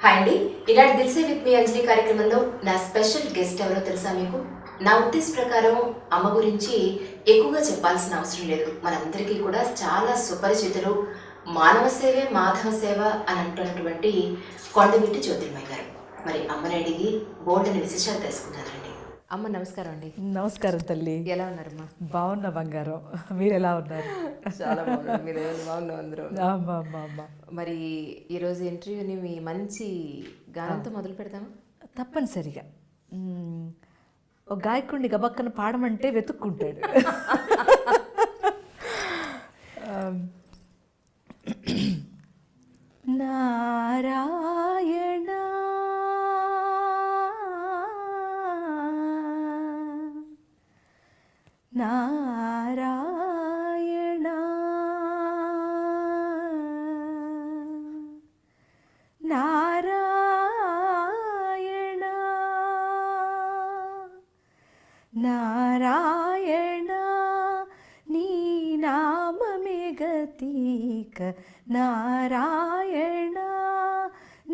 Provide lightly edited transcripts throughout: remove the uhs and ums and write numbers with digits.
Hi అండి. ఇలాంటి దిల్సే with me అంజలి కార్యక్రమంలో నా స్పెషల్ గెస్ట్ ఎవరో తెలుసా మీకు? నా ఉద్దేశ ప్రకారం అమ్మ గురించి ఎక్కువగా చెప్పాల్సిన అవసరం లేదు. మనందరికీ కూడా చాలా సుపరిచితులు. మానవ సేవే మాధవ సేవ అని అంటున్నటువంటి కొండవీటి జ్యోతిర్మయ్య గారు. మరి అమ్మని అడిగి బోల్డని విశేషాలు తెలుసుకుంటారండి. అమ్మ నమస్కారం అండి. నమస్కారం తల్లి. ఎలా ఉన్నారమ్మా? బాగున్నా బంగారం. మీరు ఎలా ఉన్నారు? చాలా బాగున్నారు. మీరు బాగున్నాం అందరూ. అమ్మా మరి ఈరోజు ఇంటర్వ్యూని మీ మంచి గానంతో మొదలు పెడతామా? తప్పనిసరిగా ఒక గాయకుడిని గబక్కన పాడమంటే వెతుక్కుంటాడు. నారాయణ నారాయణ నారాయణ నారాయణ నీ నామమే గతీక నారాయణ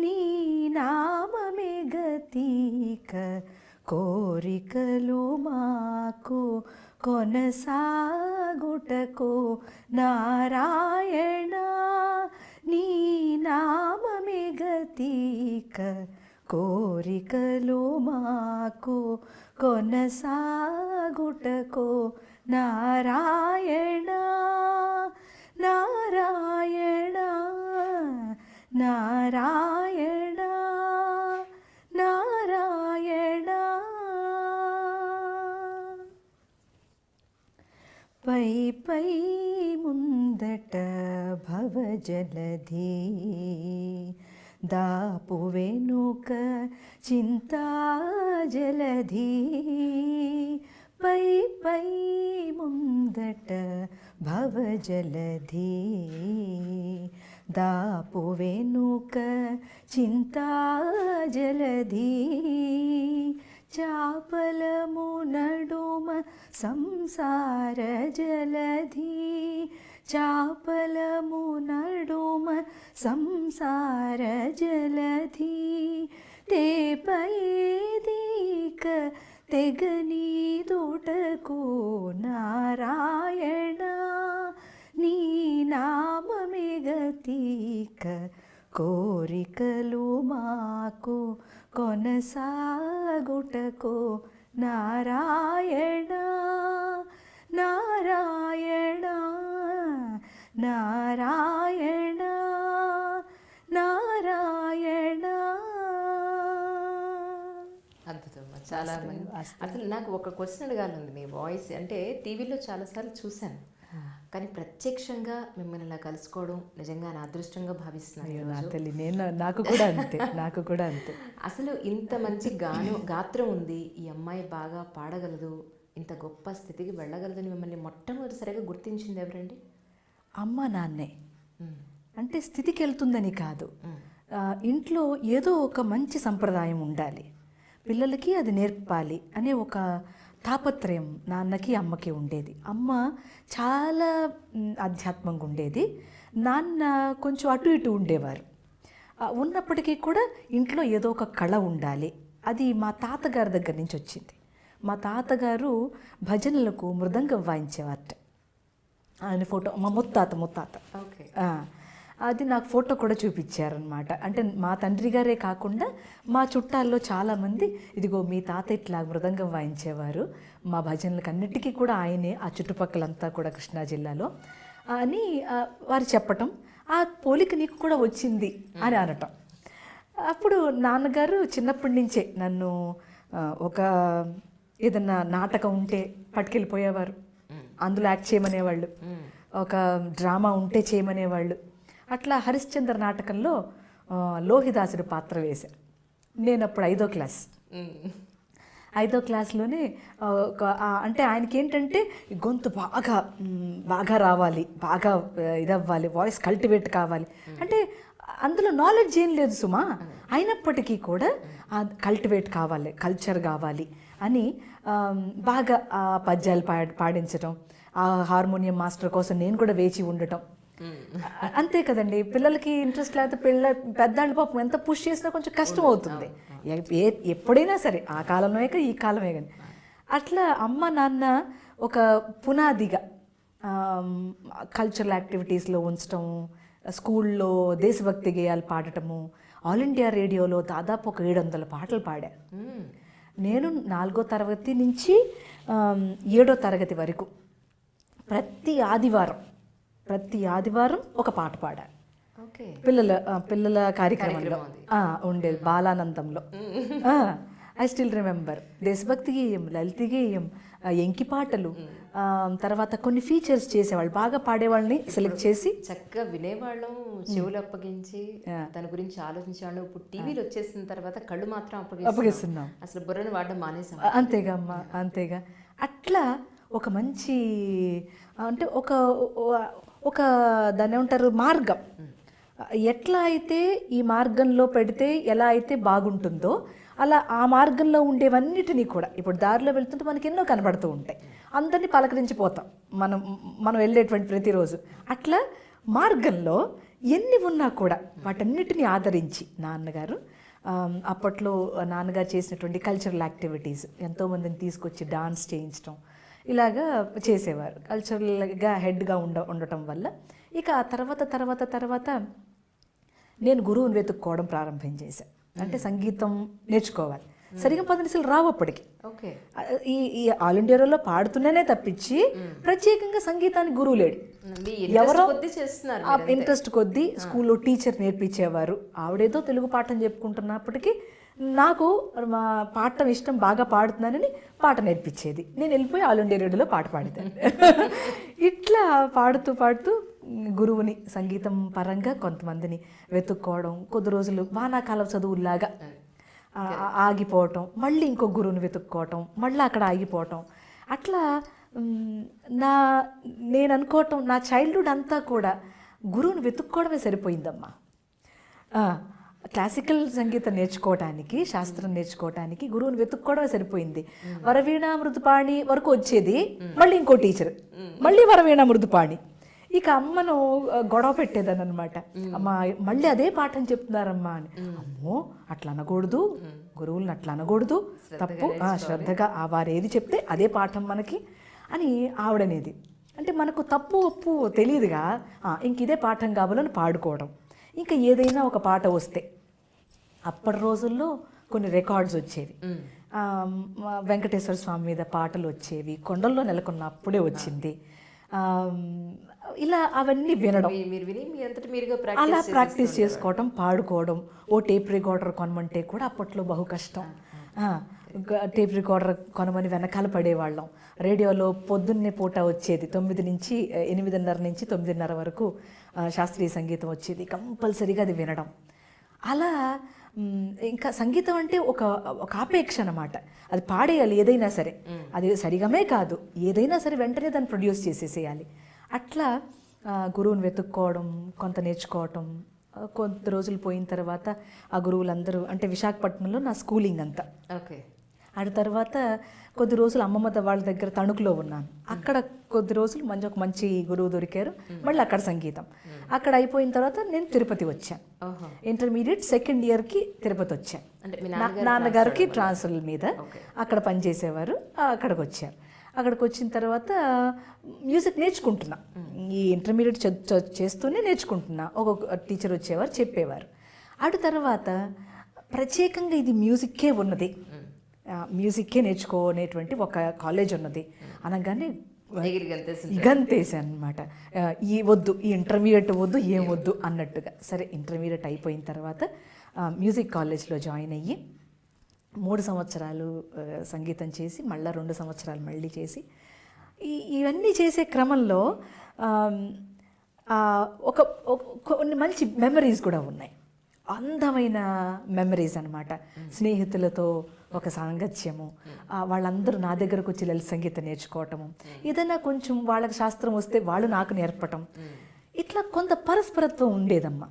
నీ నామమే గతీక కోరికలు మాకు కొనసాగుటకు నారాయణ నీ నామమే గతీక కోరికలు మాకు కొనసాగుటకు నారాయణ నారాయణ నారాయణ నారాయణ పై పై ముందట భవజలధి దాపు వెనుక చింతా జలధి పై పై ముందట భవజలధి దాపు వెనుక చింతా జలధి చాపలము నడుమ సంసార జలధి చాపలము నడుమ సంసార జలధి తేపైదీక తెగని దుటకు నారాయణ నీ నామమే గతీక కోరికలు మాకు కొనసాగుటకు నారాయణ నారాయణ నారాయణ నారాయణ. అద్భుతం. చాలా మంది అసలు నాకు ఒక క్వశ్చన్ అడగాలండి. మీ వాయిస్ అంటే టీవీలో చాలాసార్లు చూశాను, కానీ ప్రత్యక్షంగా మిమ్మల్ని ఇలా కలుసుకోవడం నిజంగా నా అదృష్టంగా భావిస్తున్నాను. నాకు కూడా అంతే నాకు కూడా అంతే. అసలు ఇంత మంచి గాత్రం ఉంది, ఈ అమ్మాయి బాగా పాడగలదు, ఇంత గొప్ప స్థితికి వెళ్ళగలదని మిమ్మల్ని మొట్టమొదటిసారిగా గుర్తించింది ఎవరండి? అమ్మ నాన్నే. అంటే స్థితికి వెళ్తుందని కాదు, ఇంట్లో ఏదో ఒక మంచి సంప్రదాయం ఉండాలి, పిల్లలకి అది నేర్పాలి అనే ఒక తాపత్రయం నాన్నకి అమ్మకి ఉండేది. అమ్మ చాలా ఆధ్యాత్మంగా ఉండేది, నాన్న కొంచెం అటు ఇటు ఉండేవారు. ఉన్నప్పటికీ కూడా ఇంట్లో ఏదో ఒక కళ ఉండాలి. అది మా తాతగారి దగ్గర నుంచి వచ్చింది. మా తాతగారు భజనలకు మృదంగం వాయించేవారట. ఆయన ఫోటో మా ముత్తాత ఓకే, అది నాకు ఫోటో కూడా చూపించారనమాట. అంటే మా తండ్రి గారే కాకుండా మా చుట్టాల్లో చాలామంది ఇదిగో మీ తాత ఇట్లా మృదంగం వాయించేవారు, మా భజనలకు అన్నిటికీ కూడా ఆయనే, ఆ చుట్టుపక్కలంతా కూడా కృష్ణా జిల్లాలో అని వారు చెప్పటం, ఆ పోలిక నీకు కూడా వచ్చింది అని అనటం. అప్పుడు నాన్నగారు చిన్నప్పటి నుంచే నన్ను ఒక ఏదన్నా నాటకం ఉంటే పట్టుకెళ్ళిపోయేవారు, అందులో యాక్ట్ చేయమనేవాళ్ళు, ఒక డ్రామా ఉంటే చేయమనేవాళ్ళు. అట్లా హరిశ్చంద్ర నాటకంలో లోహిదాసుడి పాత్ర వేశాను. నేను అప్పుడు 5వ క్లాస్. 5వ క్లాస్లోనే అంటే ఆయనకి ఏంటంటే గొంతు బాగా రావాలి, బాగా ఇదవ్వాలి, వాయిస్ కల్టివేట్ కావాలి. అంటే అందులో నాలెడ్జ్ ఏం లేదు సుమా, అయినప్పటికీ కూడా కల్టివేట్ కావాలి, కల్చర్ కావాలి అని బాగా పద్యాలు పాడించటం, ఆ హార్మోనియం మాస్టర్ కోసం నేను కూడా వేచి ఉండటం. అంతే కదండి, పిల్లలకి ఇంట్రెస్ట్ లేకపోతే పెద్దాళ్ళు పాపం ఎంత పుష్ చేసినా కొంచెం కష్టం అవుతుంది. ఎప్పుడైనా సరే, ఆ కాలంలో ఈ కాలమే కానీ. అట్లా అమ్మ నాన్న ఒక పునాదిగా కల్చరల్ యాక్టివిటీస్లో ఉంచటం, స్కూల్లో దేశభక్తి గేయాలు పాడటము, ఆల్ ఇండియా రేడియోలో దాదాపు ఒక 700 పాటలు పాడా. నేను 4వ తరగతి నుంచి 7వ తరగతి వరకు ప్రతి ఆదివారం ఒక పాట పాడా. పిల్లల కార్యక్రమంలో ఉండేది, బాలానందంలో. I still remember. దేశభక్తి గేయం, లలిత గేయం, ఎంకి పాటలు, తర్వాత కొన్ని ఫీచర్స్ చేసేవాళ్ళు, బాగా పాడేవాళ్ళని సెలెక్ట్ చేసి చక్కగా వినేవాళ్ళం, చెవులు అప్పగించి దాని గురించి ఆలోచించేవాళ్ళం. ఇప్పుడు టీవీలు వచ్చేసిన తర్వాత కళ్ళు మాత్రం అప్పగిస్తున్నాం, అసలు బుర్రను వాడడం మానేసాం. అంతేగా అమ్మా, అంతేగా. అట్లా ఒక మంచి, అంటే ఒక దాన్ని ఏమంటారు, మార్గం. ఎట్లా అయితే ఈ మార్గంలో పెడితే ఎలా అయితే బాగుంటుందో అలా ఆ మార్గంలో ఉండేవన్నిటినీ కూడా, ఇప్పుడు దారిలో వెళ్తుంటే మనకి ఎన్నో కనబడుతూ ఉంటాయి, అందరినీ పలకరించిపోతాం మనం వెళ్ళేటువంటి ప్రతిరోజు. అట్లా మార్గంలో ఎన్ని ఉన్నా కూడా వాటన్నిటిని ఆదరించి నాన్నగారు, అప్పట్లో నాన్నగారు చేసినటువంటి కల్చరల్ యాక్టివిటీస్, ఎంతోమందిని తీసుకొచ్చి డాన్స్ చేయించడం, ఇలాగా చేసేవారు. కల్చరల్గా హెడ్గా ఉండటం వల్ల ఇక ఆ తర్వాత నేను గురువుని వెతుక్కోవడం ప్రారంభం చేశాను. అంటే సంగీతం నేర్చుకోవాలి, సరిగా పదనిసలు రావు అప్పటికి. ఈ ఆల్ ఇండియాలో పాడుతున్నానే తప్పించి ప్రత్యేకంగా సంగీతానికి గురువు లేడు. ఎవరో ఇంట్రెస్ట్ కొద్దీ స్కూల్లో టీచర్ నేర్పించేవారు. ఆవిడేదో తెలుగు పాఠం చెప్పుకుంటున్నప్పటికీ నాకు పాడటం ఇష్టం, బాగా పాడుతున్నానని పాట నేర్పించేది. నేను వెళ్ళిపోయి ఆల్ ఇండియా రేడియోలో పాట పాడేదాన్ని. ఇట్లా పాడుతూ గురువుని సంగీతం పరంగా కొంతమందిని వెతుక్కోవడం, కొద్ది రోజులు వానాకాలం చదువులాగా ఆగిపోవటం, మళ్ళీ ఇంకో గురువుని వెతుక్కోవటం, మళ్ళీ అక్కడ ఆగిపోవటం. అట్లా నేను అనుకోవటం నా చైల్డ్హుడ్ అంతా కూడా గురువుని వెతుక్కోవడమే సరిపోయిందమ్మా. క్లాసికల్ సంగీతం నేర్చుకోవటానికి, శాస్త్రం నేర్చుకోవటానికి గురువుని వెతుక్కోవడమే సరిపోయింది. వరవీణ మృదుపాణి వరకు వచ్చేది, మళ్ళీ ఇంకో టీచర్, మళ్ళీ వరవీణ మృదుపాణి. ఇక అమ్మను గొడవ పెట్టేదని అనమాట. అమ్మ మళ్ళీ అదే పాఠం చెప్తున్నారమ్మా అని. అమ్మో అట్లా అనకూడదు, గురువులను అట్లా అనకూడదు, తప్పు, శ్రద్ధగా వారు ఏది చెప్తే అదే పాఠం మనకి అని ఆవిడనేది. అంటే మనకు తప్పు ఒప్పు తెలియదుగా, ఇంక ఇదే పాఠం కావాలని పాడుకోవడం. ఇంకా ఏదైనా ఒక పాట వస్తే, అప్పటి రోజుల్లో కొన్ని రికార్డ్స్ వచ్చేవి, వెంకటేశ్వర స్వామి మీద పాటలు వచ్చేవి, కొండల్లో నెలకొన్న అప్పుడే వచ్చింది. ఇలా అవన్నీ వినడం, అలా ప్రాక్టీస్ చేసుకోవడం, పాడుకోవడం. ఓ టేప్ రికార్డర్ కొనమంటే కూడా అప్పట్లో బహు కష్టం. టేప్ రికార్డర్ కొనమని వెనకాల పడేవాళ్ళం. రేడియోలో పొద్దున్నే పూట వచ్చేది, 8 నుంచి 9:30 వరకు శాస్త్రీయ సంగీతం వచ్చేది. కంపల్సరీగా అది వినడం. అలా ఇంకా సంగీతం అంటే ఒక ఆపేక్ష అన్నమాట. అది పాడేయాలి ఏదైనా సరే, అది సరిగమే కాదు, ఏదైనా సరే వెంటనే దాన్ని ప్రొడ్యూస్ చేసేసేయాలి. అట్లా గురువుని వెతుక్కోవడం, కొంత నేర్చుకోవటం. కొంత రోజులు పోయిన తర్వాత ఆ గురువులందరూ, అంటే విశాఖపట్నంలో నా స్కూలింగ్ అంతా. ఆ తర్వాత కొద్ది రోజులు అమ్మమ్మ వాళ్ళ దగ్గర తణుకులో ఉన్నాను. అక్కడ కొద్ది రోజులు ఒక మంచి గురువు దొరికారు, మళ్ళీ అక్కడ సంగీతం. అక్కడ అయిపోయిన తర్వాత నేను తిరుపతి వచ్చాను. ఇంటర్మీడియట్ సెకండ్ ఇయర్కి తిరుపతి వచ్చాను. నాన్నగారికి ట్రాన్స్ఫర్ మీద అక్కడ పనిచేసేవారు, అక్కడికి వచ్చారు. అక్కడికి వచ్చిన తర్వాత మ్యూజిక్ నేర్చుకుంటున్నా, ఈ ఇంటర్మీడియట్ చేస్తూనే నేర్చుకుంటున్నా. ఒక టీచర్ వచ్చేవారు, చెప్పేవారు. అటు తర్వాత ప్రత్యేకంగా ఇది మ్యూజిక్కే ఉన్నది, మ్యూజిక్కే నేర్చుకోనేటువంటి ఒక కాలేజ్ ఉన్నది అనగానే గంతేసాను అనమాట. ఈ వద్దు, ఈ ఇంటర్మీడియట్ వద్దు, ఏం వద్దు అన్నట్టుగా. సరే ఇంటర్మీడియట్ అయిపోయిన తర్వాత మ్యూజిక్ కాలేజ్లో జాయిన్ అయ్యి 3 సంవత్సరాలు సంగీతం చేసి, మళ్ళీ 2 సంవత్సరాలు మళ్ళీ చేసి, ఇవన్నీ చేసే క్రమంలో కొన్ని మంచి మెమరీస్ కూడా ఉన్నాయి. అందమైన మెమరీస్ అనమాట. స్నేహితులతో ఒక సాంగత్యము, వాళ్ళందరూ నా దగ్గరకు వచ్చి లలిత సంగీతం నేర్చుకోవటము, ఏదైనా కొంచెం వాళ్ళకి శాస్త్రం వస్తే వాళ్ళు నాకు నేర్పటం, ఇట్లా కొంత పరస్పరత్వం ఉండేదమ్మా.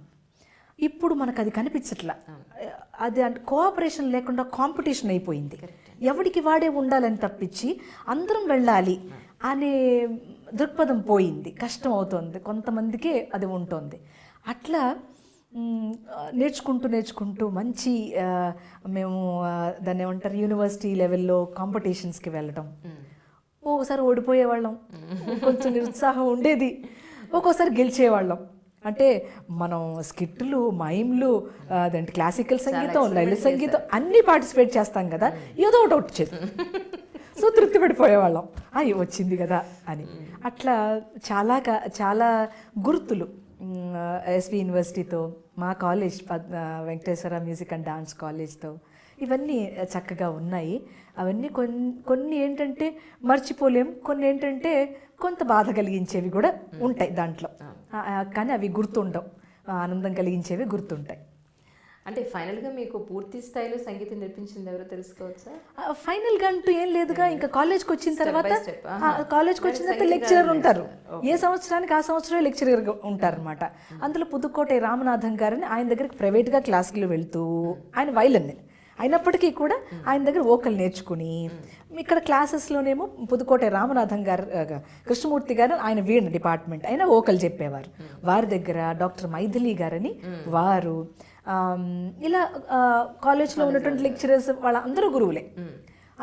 ఇప్పుడు మనకు అది కనిపించట్లా. అది అంటే కోఆపరేషన్ లేకుండా కాంపిటీషన్ అయిపోయింది. ఎవడికి వాడే ఉండాలని తప్పించి అందరం వెళ్ళాలి అనే దృక్పథం పోయింది, కష్టం అవుతుంది, కొంతమందికే అది ఉంటుంది. అట్లా నేర్చుకుంటూ మంచి మేము దాన్ని ఏమంటారు యూనివర్సిటీ లెవెల్లో కాంపిటీషన్స్కి వెళ్ళడం. ఒక్కోసారి ఓడిపోయేవాళ్ళం, కొంచెం నిరుత్సాహం ఉండేది, ఒక్కోసారి గెలిచేవాళ్ళం. అంటే మనం స్కిట్లు, మైమ్లు, అదంటే క్లాసికల్ సంగీతం, లలిత సంగీతం అన్నీ పార్టిసిపేట్ చేస్తాం కదా, ఏదో ఒకటి వచ్చేది. సో తృప్తి పడిపోయేవాళ్ళం, అయ్యి వచ్చింది కదా అని. అట్లా చాలా గుర్తులు ఎస్వి యూనివర్సిటీతో, మా college Venkateswara music and dance కాలేజ్తో ఇవన్నీ చక్కగా ఉన్నాయి. అవన్నీ కొన్ని ఏంటంటే మర్చిపోలేం, కొన్ని ఏంటంటే కొంత బాధ కలిగించేవి కూడా ఉంటాయి దాంట్లో. కానీ అవి గుర్తుండవు, ఆనందం కలిగించేవి గుర్తుంటాయి. అంటే ఫైనల్గా మీకు పూర్తి స్థాయిలో సంగీతం నేర్పించింది ఎవరో తెలుసుకోవచ్చా? ఫైనల్గా అంటూ ఏం లేదుగా. ఇంకా కాలేజ్కి వచ్చిన తర్వాత లెక్చరర్ ఉంటారు. ఏ సంవత్సరానికి ఆ సంవత్సరమే లెక్చరర్ ఉంటారనమాట. అందులో పుదుక్కోట రామనాథం గారని ఆయన దగ్గరికి ప్రైవేట్గా క్లాసులు వెళ్తూ, ఆయన వైలన్ అయినప్పటికీ కూడా ఆయన దగ్గర వోకల్ నేర్చుకుని, ఇక్కడ క్లాసెస్లోనేమో పుదుకోట రామనాథం గారు, కృష్ణమూర్తి గారు ఆయన వీణ డిపార్ట్మెంట్ అయినా వోకల్ చెప్పేవారు. వారి దగ్గర డాక్టర్ మైథిలి గారని వారు, ఇలా కాలేజ్లో ఉన్నటువంటి లెక్చరర్స్ వాళ్ళందరూ గురువులే.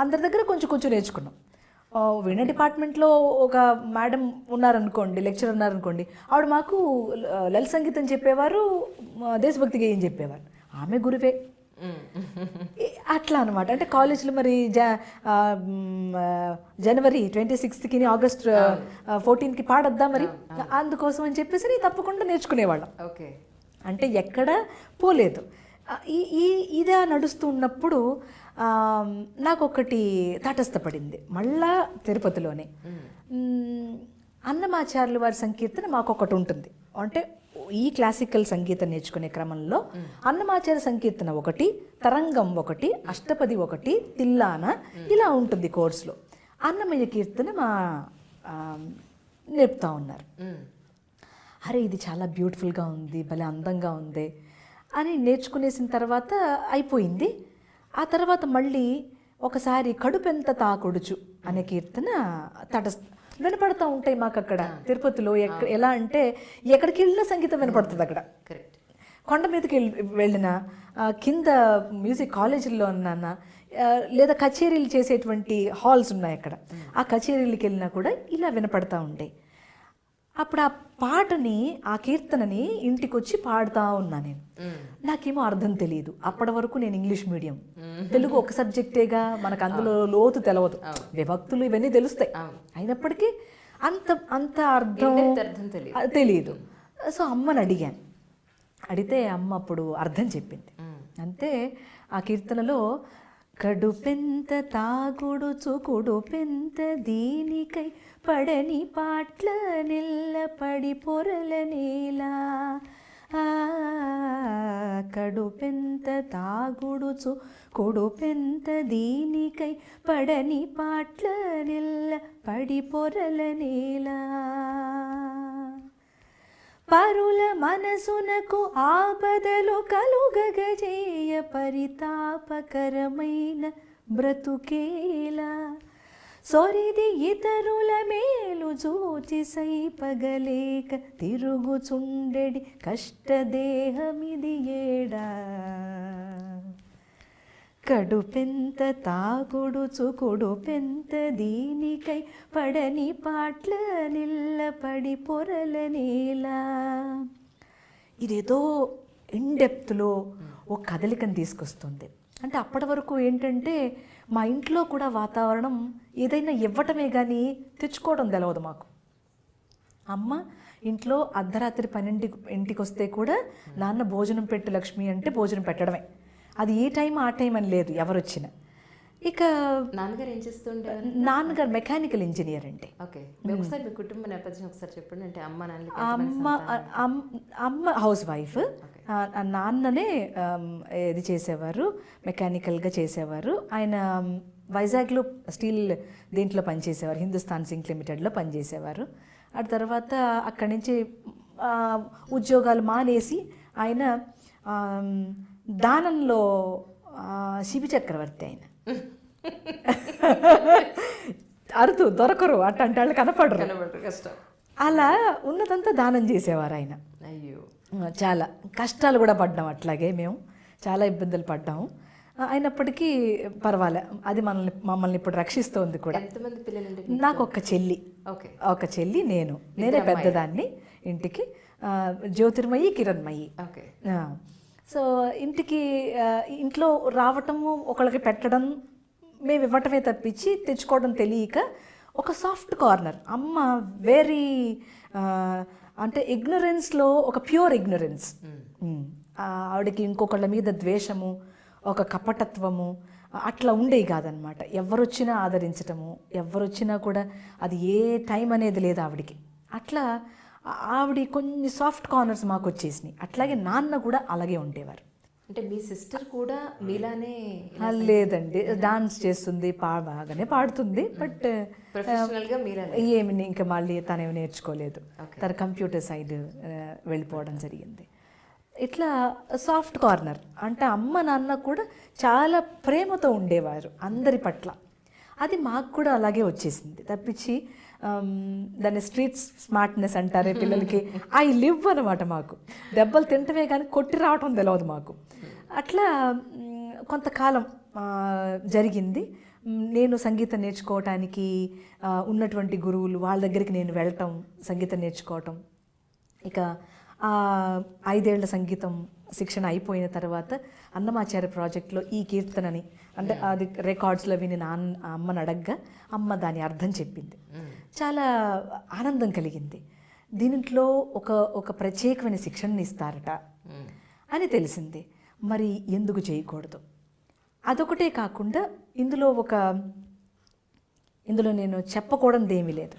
అందరి దగ్గర కొంచెం నేర్చుకున్నాం. వీణ డిపార్ట్మెంట్లో ఒక మేడం ఉన్నారనుకోండి, లెక్చరర్ ఉన్నారనుకోండి, ఆవిడ మాకు లలిత సంగీతం చెప్పేవారు, దేశభక్తి గేయం చెప్పేవారు, ఆమె గురువే. అట్లా అనమాట. అంటే కాలేజ్లో మరి జనవరి 26కి ఆగస్ట్ 14కి పాడొద్దా మరి, అందుకోసం అని చెప్పేసి తప్పకుండా నేర్చుకునేవాళ్ళం. ఓకే. అంటే ఎక్కడ పోలేదు. ఇదే నడుస్తూ ఉన్నప్పుడు నాకు ఒకటి తటస్థపడింది, మళ్ళా తిరుపతిలోనే అన్నమాచార్యుల వారి సంకీర్తన మాకు ఒకటి ఉంటుంది. అంటే ఈ క్లాసికల్ సంగీతం నేర్చుకునే క్రమంలో అన్నమాచార్య సంకీర్తన ఒకటి, తరంగం ఒకటి, అష్టపది ఒకటి, తిల్లాన ఇలా ఉంటుంది కోర్సులో. అన్నమయ్య కీర్తన నేర్పుతా ఉన్నారు. అరే ఇది చాలా బ్యూటిఫుల్గా ఉంది, భలే అందంగా ఉంది అని నేర్చుకునేసిన తర్వాత అయిపోయింది. ఆ తర్వాత మళ్ళీ ఒకసారి కడుపెంత తాకొడుచు అనే కీర్తన వినపడుతూ ఉంటాయి మాకు అక్కడ తిరుపతిలో. ఎలా అంటే ఎక్కడికి వెళ్ళినా సంగీతం వినపడుతుంది అక్కడ. కరెక్ట్. కొండ మీదకి వెళ్ళినా, కింద మ్యూజిక్ కాలేజీల్లో ఉన్నానా, లేదా కచేరీలు చేసేటువంటి హాల్స్ ఉన్నాయి అక్కడ, ఆ కచేరీలకి వెళ్ళినా కూడా ఇలా వినపడతా ఉంటాయి. అప్పుడు ఆ పాటని, ఆ కీర్తనని ఇంటికి వచ్చి పాడుతూ ఉన్నా నేను. నాకేమో అర్థం తెలియదు అప్పటి వరకు. నేను ఇంగ్లీష్ మీడియం, తెలుగు ఒక సబ్జెక్టేగా, మనకు అందులో లోతు తెలవదు, విభక్తులు ఇవన్నీ తెలుస్తాయి, అయినప్పటికీ అంత అర్థం తెలియదు. సో అమ్మని అడిగితే అమ్మ అప్పుడు అర్థం చెప్పింది. అంతే ఆ కీర్తనలో కడుపెంత తాగుడుచు కుడుపెంత దీనికై పడని పాట్ల నిల్లపడి పొరల నేలా, కడుపెంత తాగుడుచు కుడుపెంత దీనికై పడని పాట్ల నిల్లపడి పొరల నేలా, పరుల మనసునకు ఆపదలు కలుగగజేయ పరితాపకరమైన బ్రతుకేలా, సొరిది ఇతరుల మేలు జూచి సైపగలేక తిరుగుచుండెడి కష్టదేహమిది ఏడా, కడుపెంత తాగుడుచు కుడుపెంత దీనికై పడని పాట్ల నిల్లపడి పొరల నేలా. ఇదేదో ఇన్డెప్త్లో ఒక కదలికను తీసుకొస్తుంది. అంటే అప్పటి వరకు ఏంటంటే మా ఇంట్లో కూడా వాతావరణం ఏదైనా ఇవ్వటమే కానీ తెచ్చుకోవడం తెలవదు మాకు. అమ్మ ఇంట్లో అర్ధరాత్రి 12 వస్తే కూడా నాన్న భోజనం పెట్టు లక్ష్మి అంటే భోజనం పెట్టడమే, అది ఏ టైం ఆ టైం అని లేదు, ఎవరు వచ్చినా. ఇక నాన్నగారు ఏం చేస్తుంటే? నాన్నగారు మెకానికల్ ఇంజనీర్ అండి. ఓకే. ఒకసారి మీ కుటుంబ నేపథ్యం ఒకసారి చెప్పండి. అంటే అమ్మ హౌస్ వైఫ్, నాన్ననే ఇది చేసేవారు, మెకానికల్గా చేసేవారు. ఆయన వైజాగ్లో స్టీల్ దీంట్లో పనిచేసేవారు, హిందుస్థాన్ జింక్ లిమిటెడ్లో పనిచేసేవారు. ఆ తర్వాత అక్కడి నుంచి ఉద్యోగాలు మానేసి ఆయన దానంలో శిబి చక్రవర్తి ఆయన. అరుతూ దొరకరు, అట్లాంటి వాళ్ళు కనపడరు. కష్టం. అలా ఉన్నదంతా దానం చేసేవారు ఆయన. అయ్యో, చాలా కష్టాలు కూడా పడ్డాం, అట్లాగే మేము చాలా ఇబ్బందులు పడ్డాము. అయినప్పటికీ పర్వాలే, అది మమ్మల్ని ఇప్పుడు రక్షిస్తోంది కూడా. ఎంతమంది పిల్లలండి? నాకు ఒక చెల్లి. ఓకే. ఒక చెల్లి, నేనే పెద్దదాన్ని ఇంటికి. జ్యోతిర్మయి, కిరణ్మయి. ఓకే. సో ఇంట్లో రావటము, ఒకళ్ళకి పెట్టడం, మేము ఇవ్వటమే తప్పించి తెచ్చుకోవడం తెలియక ఒక సాఫ్ట్ కార్నర్. అమ్మ వెరీ అంటే ఇగ్నరెన్స్లో ఒక ప్యూర్ ఇగ్నరెన్స్. ఆవిడకి ఇంకొకళ్ళ మీద ద్వేషము, ఒక కపటత్వము అట్లా ఉండేవి కాదనమాట. ఎవరొచ్చినా ఆదరించటము, ఎవరొచ్చినా కూడా అది ఏ టైం అనేది లేదు ఆవిడికి. అట్లా ఆవిడ కొన్ని సాఫ్ట్ కార్నర్స్ మాకు వచ్చేసినాయి. అట్లాగే నాన్న కూడా అలాగే ఉండేవారు. అంటే మీ సిస్టర్ కూడా మీలానే? లేదండి, డాన్స్ చేస్తుంది, బాగానే పాడుతుంది, బట్ ప్రొఫెషనల్గా ఏమి ఇంకా మళ్ళీ తనేమి నేర్చుకోలేదు. తన కంప్యూటర్ సైడ్ వెళ్ళిపోవడం జరిగింది. ఇట్లా సాఫ్ట్ కార్నర్ అంటే అమ్మ నాన్న కూడా చాలా ప్రేమతో ఉండేవారు అందరి పట్ల. అది మాకు కూడా అలాగే వచ్చేసింది తప్పించి దాన్ని స్ట్రీట్ స్మార్ట్నెస్ అంటారే పిల్లలకి, ఐ లివ్ అనమాట. మాకు దెబ్బలు తింటమే కానీ కొట్టి రావటం తెలియదు మాకు. అట్లా కొంతకాలం జరిగింది. నేను సంగీతం నేర్చుకోవటానికి ఉన్నటువంటి గురువులు వాళ్ళ దగ్గరికి నేను వెళ్ళటం, సంగీతం నేర్చుకోవటం. ఇక 5 ఏళ్ల సంగీతం శిక్షణ అయిపోయిన తర్వాత అన్నమాచార్య ప్రాజెక్ట్లో ఈ కీర్తనని అంటే అది రికార్డ్స్లో విని అమ్మని అడగ్గా అమ్మ దాని అర్థం చెప్పింది. చాలా ఆనందం కలిగింది. దీంట్లో ఒక ప్రత్యేకమైన శిక్షణని ఇస్తారట అని తెలిసింది. మరి ఎందుకు చేయకూడదు? అదొకటే కాకుండా ఇందులో నేను చెప్పకూడదు ఏమీ లేదు.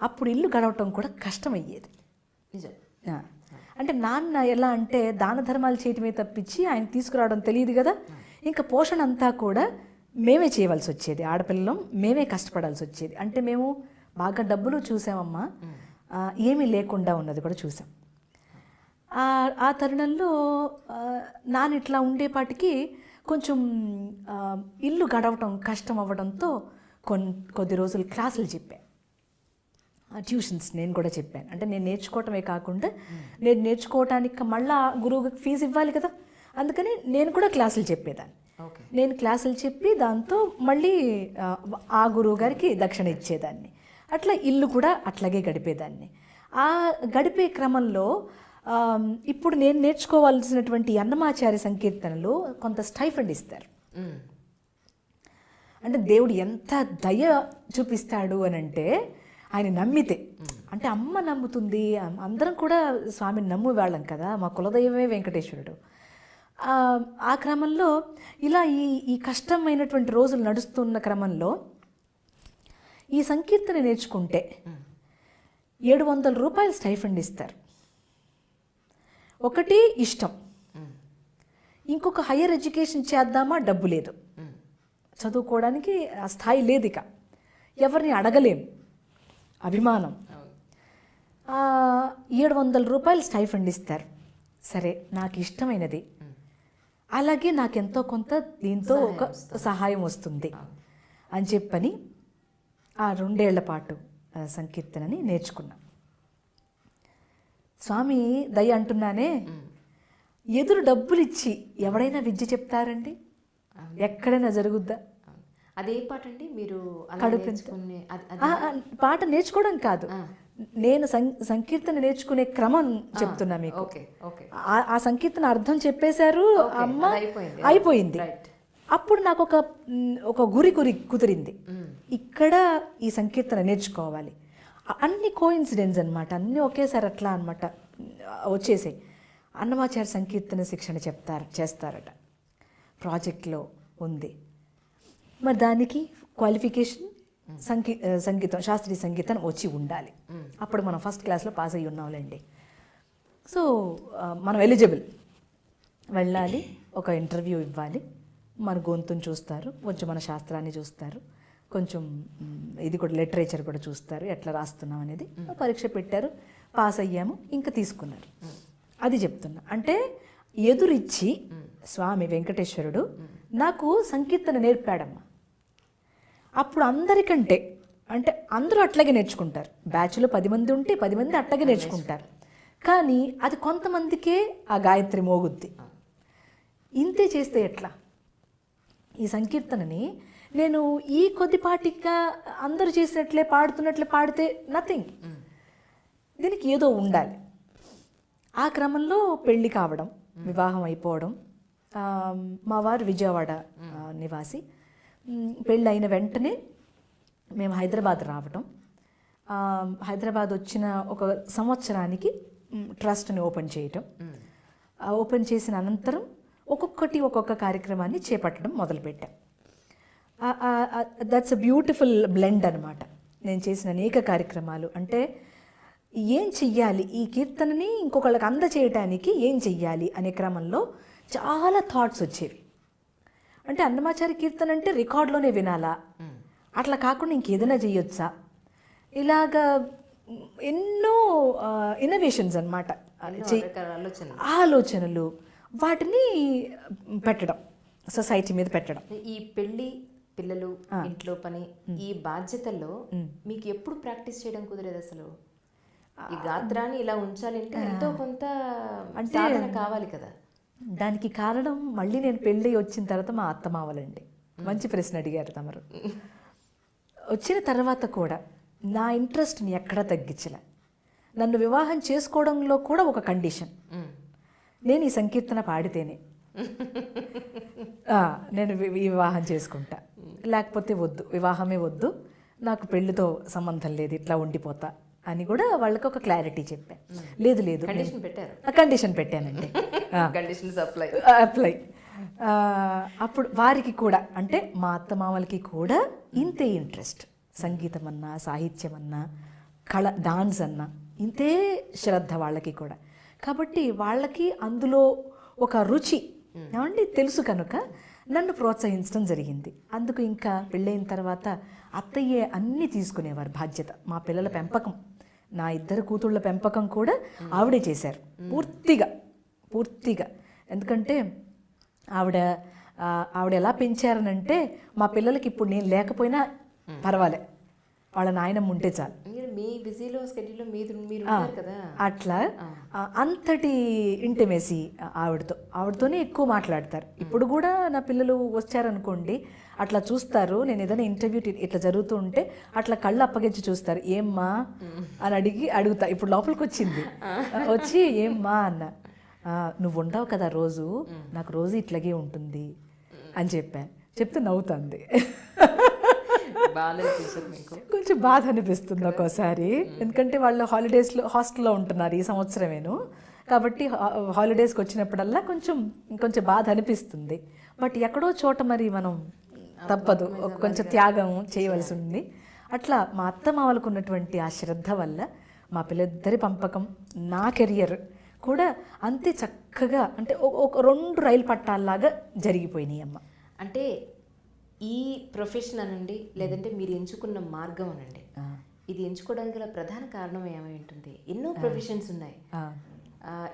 అప్పుడు ఇల్లు గడవటం కూడా కష్టమయ్యేది. నిజం. అంటే నాన్న ఎలా అంటే దాన ధర్మాలు చేయటమే తప్పించి ఆయన తీసుకురావడం తెలియదు కదా. ఇంకా పోషణ అంతా కూడా మేమే చేయవలసి వచ్చేది. ఆడపిల్లం మేమే కష్టపడాల్సి వచ్చేది. అంటే మేము బాగా డబ్బులు చూసామమ్మా, ఏమీ లేకుండా ఉన్నది కూడా చూసాం. ఆ తరుణంలో నాన్న ఇట్లా ఉండేపాటికి కొంచెం ఇల్లు గడవటం కష్టం అవ్వడంతో కొద్ది రోజులు క్లాసులు చెప్పాను, ట్యూషన్స్ నేను కూడా చెప్పాను. అంటే నేను నేర్చుకోవటమే కాకుండా నేను నేర్చుకోవటానికి మళ్ళీ గురువుకి ఫీజు ఇవ్వాలి కదా, అందుకని నేను కూడా క్లాసులు చెప్పేదాన్ని. నేను క్లాసులు చెప్పి దాంతో మళ్ళీ ఆ గురువు గారికి దక్షిణ ఇచ్చేదాన్ని. అట్లా ఇల్లు కూడా అట్లాగే గడిపేదాన్ని. ఆ గడిపే క్రమంలో ఇప్పుడు నేను నేర్చుకోవాల్సినటువంటి అన్నమాచార్య సంకీర్తనలు కొంత స్టైఫండ్ ఇస్తారు. అంటే దేవుడు ఎంత దయ చూపిస్తాడు అని అంటే ఆయన నమ్మితే, అంటే అమ్మ నమ్ముతుంది, అందరం కూడా స్వామిని నమ్ము వాళ్ళం కదా, మా కులదైవమే వెంకటేశ్వరుడు. ఆ క్రమంలో ఇలా ఈ కష్టమైనటువంటి రోజులు నడుస్తున్న క్రమంలో ఈ సంకీర్తన నేర్చుకుంటే 700 రూపాయలు స్టైఫండ్ ఇస్తారు. ఒకటి ఇష్టం, ఇంకొక హయ్యర్ ఎడ్యుకేషన్ చేద్దామా డబ్బు లేదు, చదువుకోవడానికి ఆ స్థాయి లేదు, ఇక ఎవరిని అడగలేం, అభిమానం. 700 రూపాయలు స్టైఫండ్ ఇస్తారు. సరే నాకు ఇష్టమైనది, అలాగే నాకెంతో కొంత దీంతో ఒక సహాయం వస్తుంది అని చెప్పని ఆ 2 ఏళ్ల పాటు సంకీర్తనని నేర్చుకున్నా. స్వామి దయ అంటున్నానే, ఎదురు డబ్బులు ఇచ్చి ఎవడైనా విద్య చెప్తారండి? ఎక్కడైనా జరుగుద్దా? అదే పాట అండి మీరు పాట నేర్చుకోవడం కాదు, నేను సంకీర్తన నేర్చుకునే క్రమం చెప్తున్నా మీకు. ఆ సంకీర్తన అర్థం చెప్పేశారు అమ్మ, అయిపోయింది. అప్పుడు నాకు ఒక గురి కుదిరింది, ఇక్కడ ఈ సంకీర్తన నేర్చుకోవాలి. అన్ని కోఇన్సిడెన్స్ అనమాట, అన్నీ ఒకేసారి అట్లా అనమాట వచ్చేసాయి. అన్నమాచార్య సంకీర్తన శిక్షణ చేస్తారట, ప్రాజెక్ట్లో ఉంది. మరి దానికి క్వాలిఫికేషన్ సంగీతం, శాస్త్రీయ సంగీతం వచ్చి ఉండాలి. అప్పుడు మనం ఫస్ట్ క్లాస్లో పాస్ అయ్యి ఉన్నాంలేండి. సో మనం ఎలిజిబుల్, వెళ్ళాలి, ఒక ఇంటర్వ్యూ ఇవ్వాలి, మన గొంతుని చూస్తారు, కొంచెం మన శాస్త్రాన్ని చూస్తారు, కొంచెం ఇది కూడా లిటరేచర్ కూడా చూస్తారు, ఎట్లా రాస్తున్నాం అనేది. పరీక్ష పెట్టారు, పాస్ అయ్యాము, ఇంకా తీసుకున్నారు. అది చెప్తున్నా. అంటే ఎదురిచ్చి స్వామి వెంకటేశ్వరుడు నాకు సంకీర్తన నేర్పాడమ్మా. అప్పుడు అందరికంటే అంటే అందరూ అట్లాగే నేర్చుకుంటారు. బ్యాచ్లో 10 మంది ఉంటే 10 మంది అట్లాగే నేర్చుకుంటారు. కానీ అది కొంతమందికే ఆ గాయత్రి మోగుద్ది. ఇంతే చేస్తే ఎట్లా? ఈ సంకీర్తనని నేను ఈ కొద్దిపాటిగా అందరూ చేసినట్లే పాడుతున్నట్లే పాడితే నథింగ్. దీనికి ఏదో ఉండాలి. ఆ క్రమంలో పెళ్ళి కావడం, వివాహం అయిపోవడం. మా వారు విజయవాడ నివాసి. పెళ్ళి అయిన వెంటనే మేము హైదరాబాద్ రావటం. హైదరాబాద్ వచ్చిన ఒక సంవత్సరానికి ట్రస్ట్ని ఓపెన్ చేయటం. ఓపెన్ చేసిన అనంతరం ఒక్కొక్క కార్యక్రమాన్ని చేపట్టడం మొదలుపెట్టాం. దట్స్ అ బ్యూటిఫుల్ బ్లెండ్ అనమాట. నేను చేసిన అనేక కార్యక్రమాలు అంటే ఏం చెయ్యాలి, ఈ కీర్తనని ఇంకొకళ్ళకి అందచేయటానికి ఏం చెయ్యాలి అనే క్రమంలో చాలా థాట్స్ వచ్చేవి. అంటే అన్నమాచారి కీర్తన అంటే రికార్డులోనే వినాలా, అట్లా కాకుండా ఇంకేదైనా చేయొచ్చా, ఇలాగా ఎన్నో ఇన్నోవేషన్స్ అనమాట, ఆలోచనలు, వాటిని పెట్టడం, సొసైటీ మీద పెట్టడం. ఈ పెళ్ళి, పిల్లలు, ఇంట్లో పని, ఈ బాధ్యతల్లో మీకు ఎప్పుడు ప్రాక్టీస్ చేయడం కుదిరేది? అసలు ఈ గాత్రాన్ని ఇలా ఉంచాలంటే ఎంతో కొంత సాధన కావాలి కదా. దానికి కారణం మళ్ళీ నేను పెళ్ళి వచ్చిన తర్వాత మా అత్తమావలండి. మంచి ప్రశ్న అడిగారు తమరు. వచ్చిన తర్వాత కూడా నా ఇంట్రెస్ట్ని ఎక్కడా తగ్గించలే. నన్ను వివాహం చేసుకోవడంలో కూడా ఒక కండిషన్, నేను ఈ సంకీర్తన పాడితేనే నేను వివాహం చేసుకుంటా, లేకపోతే వద్దు, వివాహమే వద్దు, నాకు పెళ్లితో సంబంధం లేదు, ఇట్లా ఉండిపోతా అని కూడా వాళ్ళకి ఒక క్లారిటీ చెప్పాను. లేదు కండిషన్ పెట్టానండి. అప్లై. అప్పుడు వారికి కూడా, అంటే మా అత్తమామలకి కూడా ఇంతే ఇంట్రెస్ట్. సంగీతం అన్నా, సాహిత్యం అన్నా, కళ, డాన్స్ అన్నా ఇంతే శ్రద్ధ వాళ్ళకి కూడా. కాబట్టి వాళ్ళకి అందులో ఒక రుచి ఏమండి తెలుసు కనుక నన్ను ప్రోత్సహించడం జరిగింది. అందుకు ఇంకా పెళ్ళైన తర్వాత అత్తయ్యే అన్నీ తీసుకునేవారు బాధ్యత. మా పిల్లల పెంపకం, నా 2 కూతుళ్ళ పెంపకం కూడా ఆవిడే చేశారు పూర్తిగా. ఎందుకంటే ఆవిడ ఎలా పెంచారనంటే, మా పిల్లలకి ఇప్పుడు నేను లేకపోయినా పర్వాలే, వాళ్ళ నాయనమ్మ ఉంటే చాలు. మీ బిజీలో స్కెడ్యూల్లో మీరు కదా, అట్లా అంతటి ఇంటిమేసీ ఆవిడతోనే ఎక్కువ మాట్లాడతారు. ఇప్పుడు కూడా నా పిల్లలు వచ్చారనుకోండి, అట్లా చూస్తారు. నేను ఏదైనా ఇంటర్వ్యూ ఇట్లా జరుగుతూ ఉంటే అట్లా కళ్ళు అప్పగించి చూస్తారు. ఏమ్మా అని అడుగుతా. ఇప్పుడు లోపలికి వచ్చింది, వచ్చి ఏమ్మా అన్న, నువ్వు ఉండవు కదా రోజు, నాకు రోజు ఇట్లాగే ఉంటుంది అని చెప్తే నవ్వుతుంది. కొంచెం బాధ అనిపిస్తుంది ఒక్కోసారి, ఎందుకంటే వాళ్ళు హాస్టల్లో ఉంటున్నారు ఈ సంవత్సరమేను. కాబట్టి హాలిడేస్కి వచ్చినప్పుడల్లా కొంచెం బాధ అనిపిస్తుంది. బట్ ఎక్కడో చోట మరి మనం తప్పదు, కొంచెం త్యాగం చేయవలసి ఉంది. అట్లా మా అత్తమామలకు ఉన్నటువంటి ఆ శ్రద్ధ వల్ల మా పిల్లలిద్దరి పెంపకం, నా కెరియర్ కూడా అంతే చక్కగా, అంటే ఒక 2 రైలు పట్టాల్లాగా జరిగిపోయినాయి అమ్మ. అంటే ఈ ప్రొఫెషన్ అనండి, లేదంటే మీరు ఎంచుకున్న మార్గం అనండి, ఇది ఎంచుకోవడానికి గల ప్రధాన కారణం ఏమై ఉంటుంది? ఎన్నో ప్రొఫెషన్స్ ఉన్నాయి.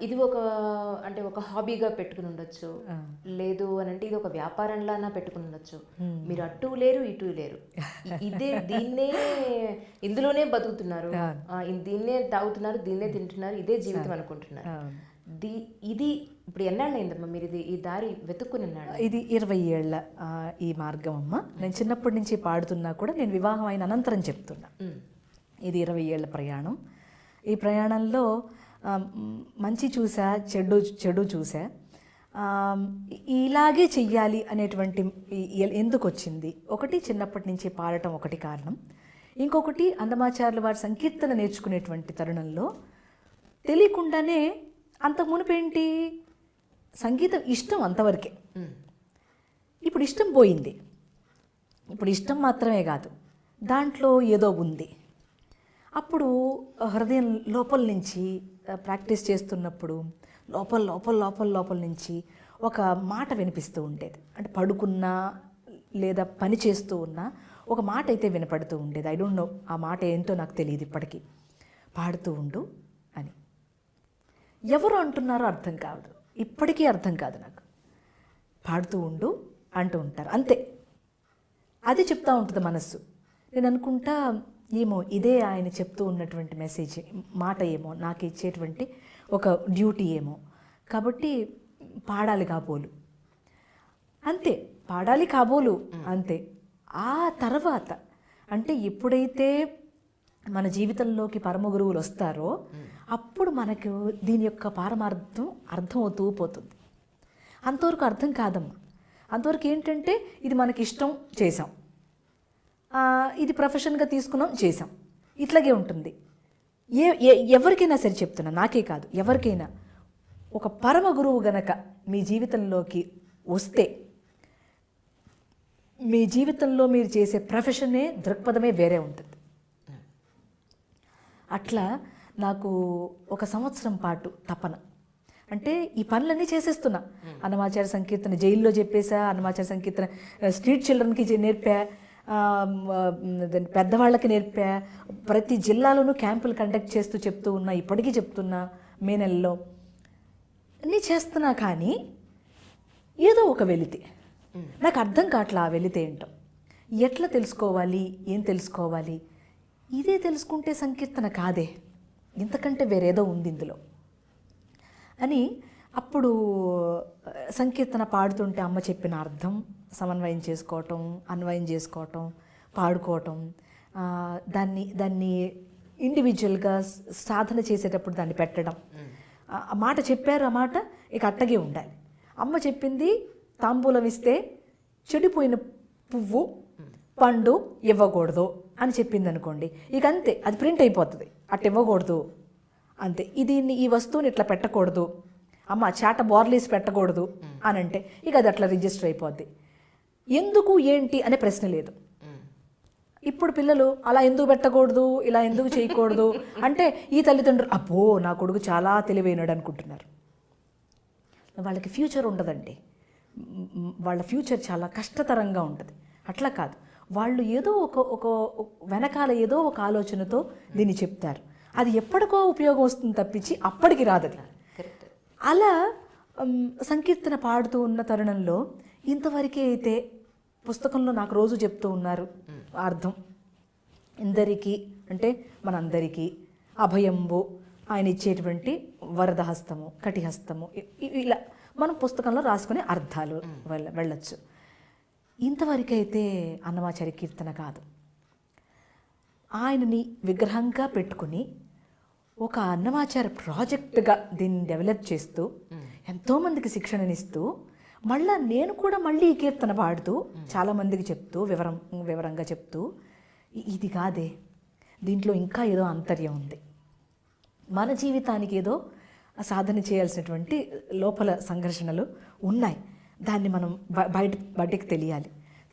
ఇది ఒక హాబీగా పెట్టుకుని ఉండొచ్చు, లేదు అని అంటే ఇది ఒక వ్యాపారంలానా పెట్టుకుని ఉండొచ్చు. మీరు అటు లేరు, ఇటు లేరు, ఇందులోనే బతుకుతున్నారు, దీన్నే తాగుతున్నారు, దీన్నే తింటున్నారు, ఇదే జీవితం అనుకుంటున్నారు. ఇది ఇప్పుడు ఎన్నాళ్ళైందమ్మా మీరు ఈ దారి వెతుక్కుని? ఇది 20 ఏళ్ళ ఈ మార్గం అమ్మ. నేను చిన్నప్పటి నుంచి పాడుతున్నా కూడా, నేను వివాహం అయిన అనంతరం చెప్తున్నా. ఇది 20 ఏళ్ళ ప్రయాణం. ఈ ప్రయాణంలో మంచి చూసా, చెడు చూసా. ఇలాగే చెయ్యాలి అనేటువంటి ఎందుకు వచ్చింది? ఒకటి, చిన్నప్పటి నుంచి పాడటం ఒకటి కారణం. ఇంకొకటి, అన్నమాచార్యుల వారి సంకీర్తన నేర్చుకునేటువంటి తరుణంలో తెలియకుండానే, అంత మునుపేంటి సంగీతం ఇష్టం అంతవరకే, ఇప్పుడు ఇష్టం పోయింది. ఇప్పుడు ఇష్టం మాత్రమే కాదు, దాంట్లో ఏదో ఉంది. అప్పుడు హృదయం లోపల నుంచి ప్రాక్టీస్ చేస్తున్నప్పుడు లోపల నుంచి ఒక మాట వినిపిస్తూ ఉండేది. అంటే పడుకున్నా లేదా పని చేస్తూ ఉన్నా ఒక మాట అయితే వినపడుతూ ఉండేది. ఐ డోంట్ నో ఆ మాట ఏంటో నాకు తెలియదు ఇప్పటికీ. పాడుతూ ఉండు అని ఎవరు అంటున్నారో అర్థం కాదు, ఇప్పటికీ అర్థం కాదు నాకు. పాడుతూ ఉండు అంటూ ఉంటారు, అంతే. అది చెప్తూ ఉంటుంది మనస్సు. నేను అనుకుంటా ఏమో ఇదే ఆయన చెప్తూ ఉన్నటువంటి మెసేజ్ మాట ఏమో నాకు ఇచ్చేటువంటి ఒక డ్యూటీ ఏమో, కాబట్టి పాడాలి కాబోలు అంతే, పాడాలి కాబోలు అంతే. ఆ తర్వాత అంటే ఎప్పుడైతే మన జీవితంలోకి పరమ గురువులు వస్తారో అప్పుడు మనకు దీని యొక్క పారమార్థం అర్థం అవుతూ పోతుంది. అంతవరకు అర్థం కాదమ్మా. అంతవరకు ఏంటంటే ఇది మనకి ఇష్టం చేసాం, ఇది ప్రొఫెషన్గా తీసుకున్నాం చేసాం, ఇట్లాగే ఉంటుంది. ఎవరికైనా సరే చెప్తున్నా, నాకే కాదు ఎవరికైనా, ఒక పరమ గురువు గనక మీ జీవితంలోకి వస్తే మీ జీవితంలో మీరు చేసే ప్రొఫెషనే దృక్పథమే వేరే ఉంటుంది. అట్లా నాకు 1 సంవత్సరం పాటు తపన, అంటే ఈ పనులన్నీ చేసేస్తున్నా. అన్నమాచార్య సంకీర్తన జైల్లో చెప్పేసా, అన్నమాచార్య సంకీర్తన స్ట్రీట్ చిల్డ్రన్కి నేర్పా, పెద్దవాళ్ళకి నేర్పా, ప్రతి జిల్లాలోనూ క్యాంపులు కండక్ట్ చేస్తూ చెప్తూ ఉన్నా, ఇప్పటికీ చెప్తున్నా. మే నెలలో అన్నీ చేస్తున్నా, కానీ ఏదో ఒక వెలితి నాకు అర్థం కావట్లా. ఆ వెలితి ఏంటో, ఎట్లా తెలుసుకోవాలి, ఏం తెలుసుకోవాలి, ఇదే తెలుసుకుంటే సంకీర్తన కాదే, ఇంతకంటే వేరేదో ఉంది ఇందులో అని. అప్పుడు సంకీర్తన పాడుతుంటే అమ్మ చెప్పిన అర్థం సమన్వయం చేసుకోవటం, అన్వయం చేసుకోవటం, పాడుకోవటం, దాన్ని ఇండివిజువల్గా సాధన చేసేటప్పుడు దాన్ని పెట్టడం. ఆ మాట చెప్పారు, ఆ మాట ఇక అట్టగే ఉండాలి. అమ్మ చెప్పింది తాంబూలం ఇస్తే చెడిపోయిన పువ్వు పండు ఇవ్వకూడదు అని చెప్పింది అనుకోండి, ఇక అంతే, అది ప్రింట్ అయిపోతుంది. అట్ట ఇవ్వకూడదు అంతే. ఈ వస్తువుని ఇట్లా పెట్టకూడదు, అమ్మ చాట బోర్లీస్ పెట్టకూడదు అని అంటే ఇక అది అట్లా రిజిస్టర్ అయిపోద్ది. ఎందుకు ఏంటి అనే ప్రశ్న లేదు. ఇప్పుడు పిల్లలు అలా ఎందుకు పెట్టకూడదు, ఇలా ఎందుకు చేయకూడదు అంటే ఈ తల్లిదండ్రులు అబ్బో నా కొడుకు చాలా తెలివైనడు అనుకుంటున్నారు. వాళ్ళకి ఫ్యూచర్ ఉండదండి, వాళ్ళ ఫ్యూచర్ చాలా కష్టతరంగా ఉంటుంది. అట్లా కాదు, వాళ్ళు ఏదో ఒక వెనకాల ఏదో ఒక ఆలోచనతో దీన్ని చెప్తారు. అది ఎప్పటికో ఉపయోగం వస్తుంది తప్పించి అప్పటికి రాదు అది. అలా సంకీర్తన పాడుతూ ఉన్న తరుణంలో ఇంతవరకే అయితే పుస్తకంలో నాకు రోజు చెప్తూ ఉన్నారు అర్థం. ఇందరికీ అంటే మనందరికీ అభయంబు ఆయన ఇచ్చేటువంటి వరదహస్తము, కటిహస్తము, ఇలా మనం పుస్తకంలో రాసుకునే అర్థాలు వెళ్ళచ్చు. ఇంతవరకైతే అన్నమాచార్య కీర్తన కాదు. ఆయనని విగ్రహంగా పెట్టుకుని ఒక అన్నమాచార్య ప్రాజెక్టుగా దీన్ని డెవలప్ చేస్తూ ఎంతోమందికి శిక్షణనిస్తూ మళ్ళీ నేను కూడా మళ్ళీ ఈ కీర్తన పాడుతూ చాలామందికి చెప్తూ వివరంగా చెప్తూ ఇది కాదే, దీంట్లో ఇంకా ఏదో అంతర్యం ఉంది, మన జీవితానికి ఏదో సాధన చేయాల్సినటువంటి లోపల సంఘర్షణలు ఉన్నాయి, దాన్ని మనం బయటికి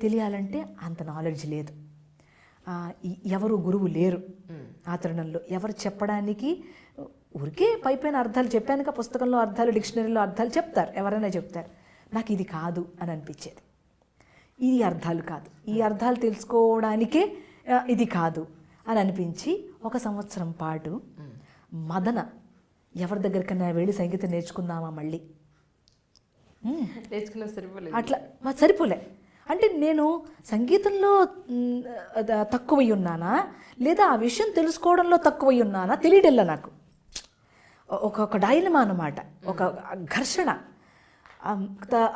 తెలియాలంటే అంత నాలెడ్జ్ లేదు. ఎవరు గురువు లేరు ఆ తరుణంలో. ఎవరు చెప్పడానికి, ఊరికే పైపైన అర్థాలు చెప్పానుక పుస్తకంలో అర్థాలు, డిక్షనరీలో అర్థాలు చెప్తారు, ఎవరైనా చెప్తారు. నాకు ఇది కాదు అని అనిపించేది. ఇది అర్థాలు కాదు, ఈ అర్థాలు తెలుసుకోవడానికే ఇది కాదు అని అనిపించి 1 సంవత్సరం పాటు మదన ఎవరి దగ్గరికన్నా వెళ్ళి సంగీతం నేర్చుకుందామా మళ్ళీ నేర్చుకున్నా సరిపోలేదు. అట్లా సరిపోలే. అంటే నేను సంగీతంలో తక్కువై ఉన్నానా లేదా ఆ విషయం తెలుసుకోవడంలో తక్కువై ఉన్నానా తెలియడల్లా నాకు. ఒక డైలమా అన్నమాట, ఒక ఘర్షణ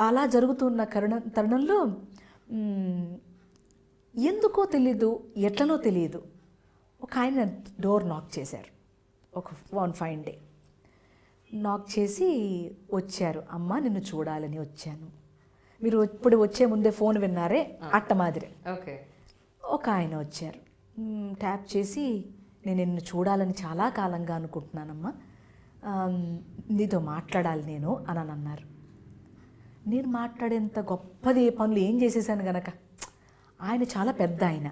అలా జరుగుతున్న తరుణంలో ఎందుకో తెలీదు, ఎట్లనో తెలియదు, ఒక ఆయన డోర్ నాక్ చేశారు. ఒక వన్ ఫైన్ డే నాక్ చేసి వచ్చారు. అమ్మ నిన్ను చూడాలని వచ్చాను. మీరు ఇప్పుడు వచ్చే ముందే ఫోన్ విన్నారే అట్ట మాదిరే. ఓకే. ఒక ఆయన వచ్చారు, ట్యాప్ చేసి నేను నిన్ను చూడాలని చాలా కాలంగా అనుకుంటున్నానమ్మా, నీతో మాట్లాడాలి నేను అని అన్నారు. నేను మాట్లాడేంత గొప్పది పనులు ఏం చేసేసాను గనక. ఆయన చాలా పెద్ద ఆయన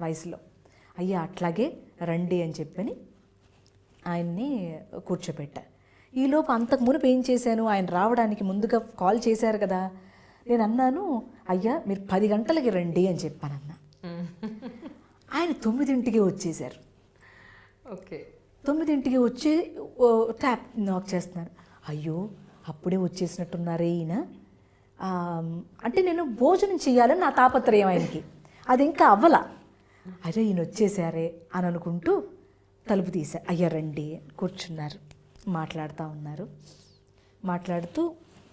వయసులో. అయ్యా అట్లాగే రండి అని చెప్పని ఆయన్ని కూర్చోపెట్టా. ఈలోపు అంతకు మునుపు ఏం చేశాను, ఆయన రావడానికి ముందుగా కాల్ చేశారు కదా, నేను అన్నాను అయ్యా మీరు 10 గంటలకి రండి అని చెప్పానన్నా. ఆయన 9ంటికి వచ్చేసారు. ఓకే. 9ంటికి వచ్చి ట్యాప్ నాక్ చేస్తున్నారు. అయ్యో అప్పుడే వచ్చేసినట్టున్నారే ఈయన. అంటే నేను భోజనం చేయాలని నా తాపత్రయం ఆయనకి, అది ఇంకా అవ్వలా. అరే ఈయన వచ్చేసారే అని అనుకుంటూ తలుపు తీసా. అయ్యా రండి కూర్చున్నారు, మాట్లాడుతూ ఉన్నారు. మాట్లాడుతూ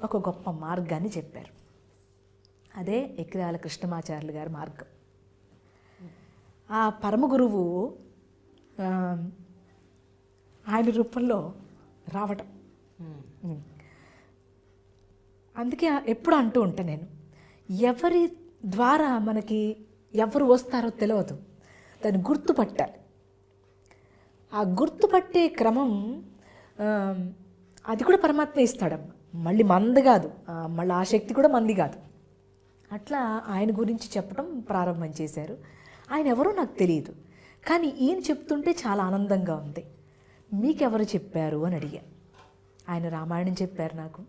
ఒక గొప్ప మార్గాన్ని చెప్పారు. అదే ఎక్కిరాల కృష్ణమాచార్యులు గారి మార్గం. ఆ పరమ గురువు ఆయన రూపంలో రావటం. అందుకే ఎప్పుడు అంటూ ఉంటా నేను, ఎవరి ద్వారా మనకి ఎవరు వస్తారో తెలియదు, దాన్ని గుర్తుపట్టాలి. ఆ గుర్తుపట్టే క్రమం అది కూడా పరమాత్మ ఇస్తాడమ్మ. మళ్ళీ మంది కాదు, మళ్ళీ ఆ శక్తి కూడా మంది కాదు. అట్లా ఆయన గురించి చెప్పడం ప్రారంభం చేశారు. ఆయన ఎవరో నాకు తెలియదు, కానీ ఈయన చెప్తుంటే చాలా ఆనందంగా ఉంది. మీకెవరు చెప్పారు అని అడిగా. ఆయన రామాయణం చెప్పారు నాకు.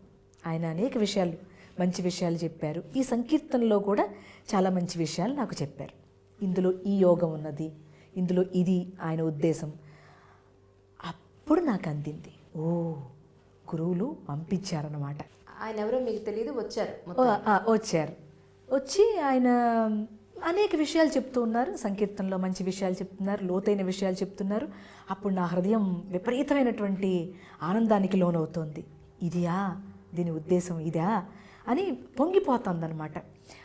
ఆయన అనేక విషయాలు, మంచి విషయాలు చెప్పారు. ఈ సంకీర్తనలో కూడా చాలా మంచి విషయాలు నాకు చెప్పారు. ఇందులో ఈ యోగం ఉన్నది, ఇందులో ఇది ఆయన ఉద్దేశం. అప్పుడు నాకు అందింది, ఓ గురువులు పంపించారన్నమాట. ఆయన ఎవరో మీకు తెలియదు, వచ్చారు. వచ్చారు. వచ్చి ఆయన అనేక విషయాలు చెప్తూ ఉన్నారు. సంకీర్తనలో మంచి విషయాలు చెప్తున్నారు, లోతైన విషయాలు చెప్తున్నారు. అప్పుడు నా హృదయం విపరీతమైనటువంటి ఆనందానికి లోనవుతోంది. ఇదియా దీని ఉద్దేశం, ఇదా అని పొంగిపోతుందన్నమాట.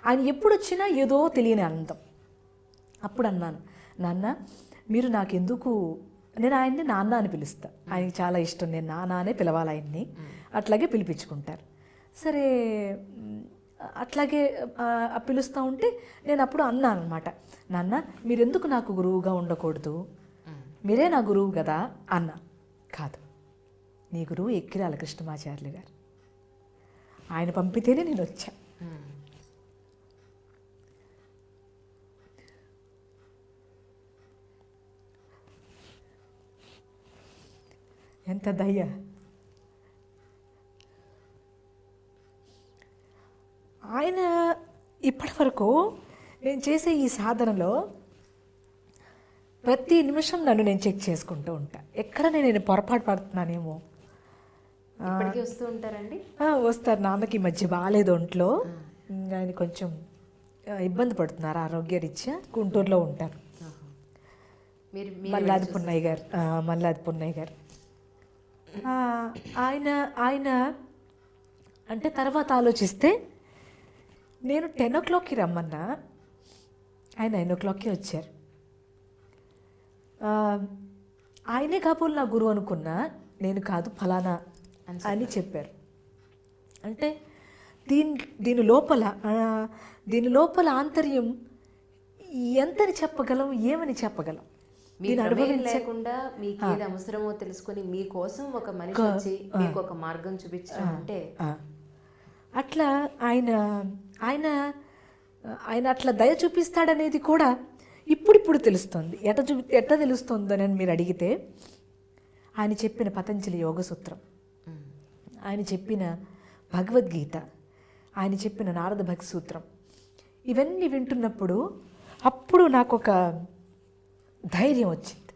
ఆయన ఎప్పుడు వచ్చినా ఏదో తెలియని ఆనందం. అప్పుడు అన్నాను, నాన్న మీరు నాకెందుకు, నేను ఆయన్ని నాన్న అని పిలుస్తా, ఆయనకి చాలా ఇష్టం నేను నాన్న అనే పిలవాలి ఆయన్ని, అట్లాగే పిలిపించుకుంటారు. సరే అట్లాగే పిలుస్తూ ఉంటే నేను అప్పుడు అన్నాను అనమాట, నాన్న మీరెందుకు నాకు గురువుగా ఉండకూడదు, మీరే నా గురువు కదా అన్నా. కాదు, నీ గురువు ఎక్కిరాల కృష్ణమాచార్యులు గారు, ఆయన పంపితేనే నేను వచ్చా. ఎంత దయ్య. ఆయన ఇప్పటి వరకు నేను చేసే ఈ సాధనలో ప్రతి నిమిషం నన్ను నేను చెక్ చేసుకుంటూ ఉంటా, ఎక్కడ నేను పొరపాటు పడుతున్నానేమో. ఇప్పటికీ వస్తూ ఉంటారండి? వస్తారు. నాన్నకి ఈ మధ్య బాగాలేదు ఒంట్లో, ఆయన కొంచెం ఇబ్బంది పడుతున్నారు ఆరోగ్యరీత్యా, గుంటూరులో ఉంటారు. మల్లాది పున్నయ్య గారు, మల్లాది పున్నయ్య గారు. ఆయన అంటే తర్వాత ఆలోచిస్తే నేను 10 o'clockకి రమ్మన్నా, ఆయన 9 o'clockకి వచ్చారు. ఆయనే కాబోలు నా గురువు అనుకున్నా, నేను కాదు ఫలానా అని చెప్పారు. అంటే దీని లోపల ఆంతర్యం ఎంతని చెప్పగలం, ఏమని చెప్పగలం? దీని అనుభవం లేకుండా మీకు ఏది అవసరమో తెలుసుకొని మీకోసం ఒక మనిషి వచ్చి మీకు ఒక మార్గం చూపించడం అంటే అట్లా ఆయన అట్లా దయ చూపిస్తాడనేది కూడా ఇప్పుడు తెలుస్తుంది. ఎట్లా తెలుస్తుందో అని మీరు అడిగితే, ఆయన చెప్పిన పతంజలి యోగ సూత్రం, ఆయన చెప్పిన భగవద్గీత, ఆయన చెప్పిన నారద భక్తి సూత్రం, ఇవన్నీ వింటున్నప్పుడు అప్పుడు నాకు ఒక ధైర్యం వచ్చింది.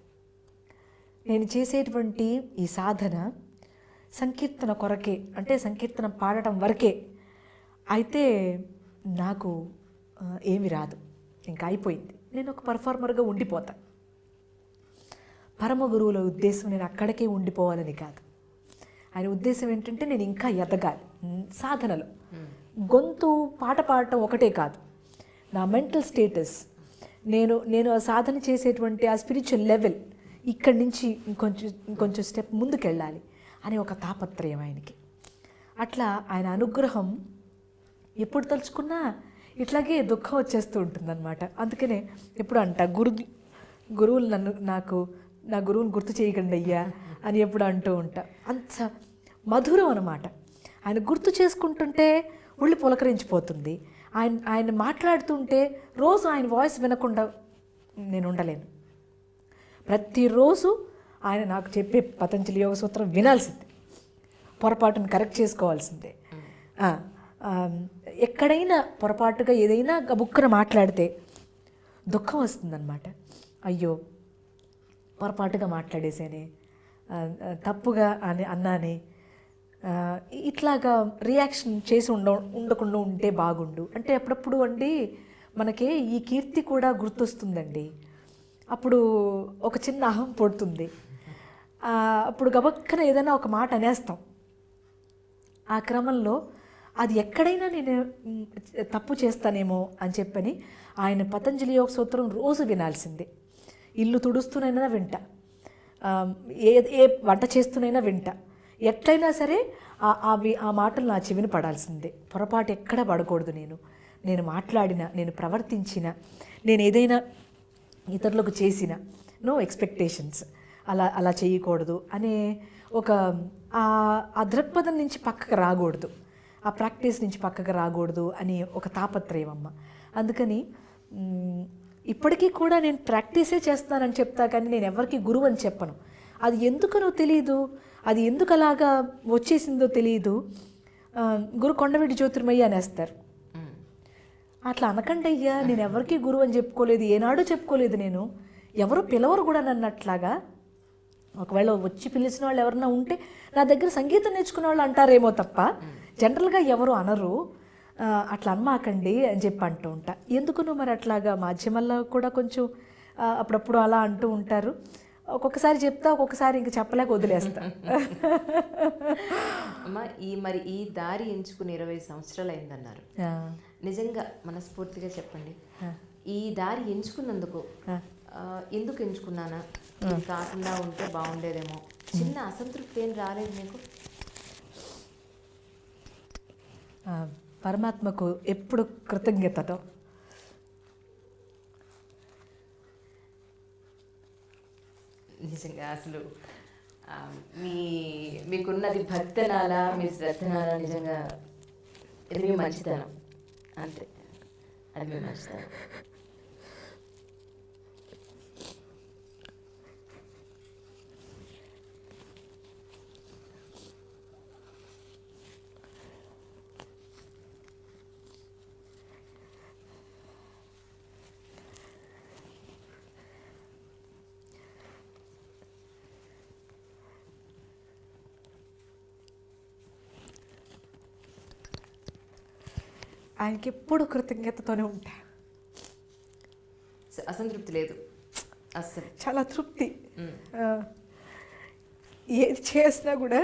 నేను చేసేటువంటి ఈ సాధన సంకీర్తన కొరకే, అంటే సంకీర్తన పాడటం వరకే అయితే నాకు ఏమి రాదు, ఇంకా అయిపోయింది, నేను ఒక పర్ఫార్మర్గా ఉండిపోతా. పరమ గురువుల ఉద్దేశం నేను అక్కడికే ఉండిపోవాలని కాదు. ఆయన ఉద్దేశం ఏంటంటే నేను ఇంకా ఎదగాలి సాధనలో. గొంతు పాట పాడటం ఒకటే కాదు, నా మెంటల్ స్టేటస్, నేను ఆ సాధన చేసేటువంటి ఆ స్పిరిచువల్ లెవెల్ ఇక్కడి నుంచి ఇంకొంచెం స్టెప్ ముందుకెళ్ళాలి అనే ఒక తాపత్రయం ఆయనకి. అట్లా ఆయన అనుగ్రహం ఎప్పుడు తలుచుకున్నా ఇట్లాగే దుఃఖం వచ్చేస్తూ ఉంటుందన్నమాట. అందుకనే ఎప్పుడు అంట, గురువులు నా గురువుని గుర్తు చేయకండి అయ్యా అని ఎప్పుడు అంటూ ఉంటా. అంత మధురం అన్నమాట. ఆయన గుర్తు చేసుకుంటుంటే ఒళ్ళు పులకరించిపోతుంది. ఆయన మాట్లాడుతుంటే రోజు ఆయన వాయిస్ వినకుండా నేను ఉండలేను. ప్రతిరోజు ఆయన నాకు చెప్పే పతంజలి యోగ సూత్రం వినాల్సిందే, పొరపాటును కరెక్ట్ చేసుకోవాల్సిందే. ఎక్కడైనా పొరపాటుగా ఏదైనా గబుక్కున మాట్లాడితే దుఃఖం వస్తుందన్నమాట. అయ్యో పొరపాటుగా మాట్లాడేసేనే, తప్పుగా అన్నానే, ఇట్లాగా రియాక్షన్ చేసి ఉండకుండా ఉంటే బాగుండు. అంటే అప్పుడప్పుడు అండి మనకే ఈ కీర్తి కూడా గుర్తొస్తుందండి. అప్పుడు ఒక చిన్న అహం పుడుతుంది. అప్పుడు గబక్కన ఏదైనా ఒక మాట అనేస్తాం. ఆ క్రమంలో అది ఎక్కడైనా నేను తప్పు చేస్తానేమో అని చెప్పని ఆయన పతంజలి యోగ సూత్రం రోజు వినాల్సిందే. ఇల్లు తుడుస్తూనైనా వింటా, ఏ వంట చేస్తూనైనా వింటా, ఎట్లయినా సరే ఆ మాటలు నా చెవిని పడాల్సిందే. పొరపాటు ఎక్కడ పడకూడదు. నేను మాట్లాడిన, నేను ప్రవర్తించిన, నేను ఏదైనా ఇతరులకు చేసిన, నో ఎక్స్పెక్టేషన్స్, అలా చేయకూడదు అనే ఒక ఆ దృక్పథం నుంచి పక్కకు రాకూడదు, ఆ ప్రాక్టీస్ నుంచి పక్కకు రాకూడదు అని ఒక తాపత్రయం అమ్మ. అందుకని ఇప్పటికీ కూడా నేను ప్రాక్టీసే చేస్తానని చెప్తా, కానీ నేను ఎవరికి గురువు అని చెప్పను. అది ఎందుకనో తెలియదు, అది ఎందుకు అలాగా వచ్చేసిందో తెలియదు. గురు కొండవీటి జ్యోతిర్మయ్య అనేస్తారు. అట్లా అనకండి అయ్యా, నేను ఎవరికి గురువు అని చెప్పుకోలేదు, ఏనాడు చెప్పుకోలేదు. నేను ఎవరు పిలవరు కూడా నన్ను అట్లాగా. ఒకవేళ వచ్చి పిలిచిన వాళ్ళు ఎవరన్నా ఉంటే నా దగ్గర సంగీతం నేర్చుకునే వాళ్ళు అంటారేమో తప్ప జనరల్గా ఎవరు అనరు. అట్లా అనమాకండి అని చెప్పి అంటూ ఉంటా. ఎందుకునో మరి అట్లాగా మాధ్యమాల్లో కూడా కొంచెం అప్పుడప్పుడు అలా అంటూ ఉంటారు. ఒక్కొక్కసారి చెప్తా, ఒక్కొక్కసారి ఇంక చెప్పలేక వదిలేస్తా. అమ్మ, ఈ దారి ఎంచుకుని 20 సంవత్సరాలు అయిందన్నారు. నిజంగా మనస్ఫూర్తిగా చెప్పండి, ఈ దారి ఎంచుకున్నందుకు ఎందుకు ఎంచుకున్నానా, ఇది కాకుండా ఉంటే బాగుండేదేమో, చిన్న అసంతృప్తి ఏం రాలేదు మీకు? పరమాత్మకు ఎప్పుడు కృతజ్ఞతతో. నిజంగా అసలు మీకున్నది భక్తనాలా, మీ శ్రద్ధనాలా, నిజంగా ఇది మీ మంచితనం, అంతే, అది మీ మంచితనం. ఆయనకి ఎప్పుడు కృతజ్ఞతతోనే ఉంటా. అసంతృప్తి లేదు అస్సలు, చాలా తృప్తి. ఏది చేసినా కూడా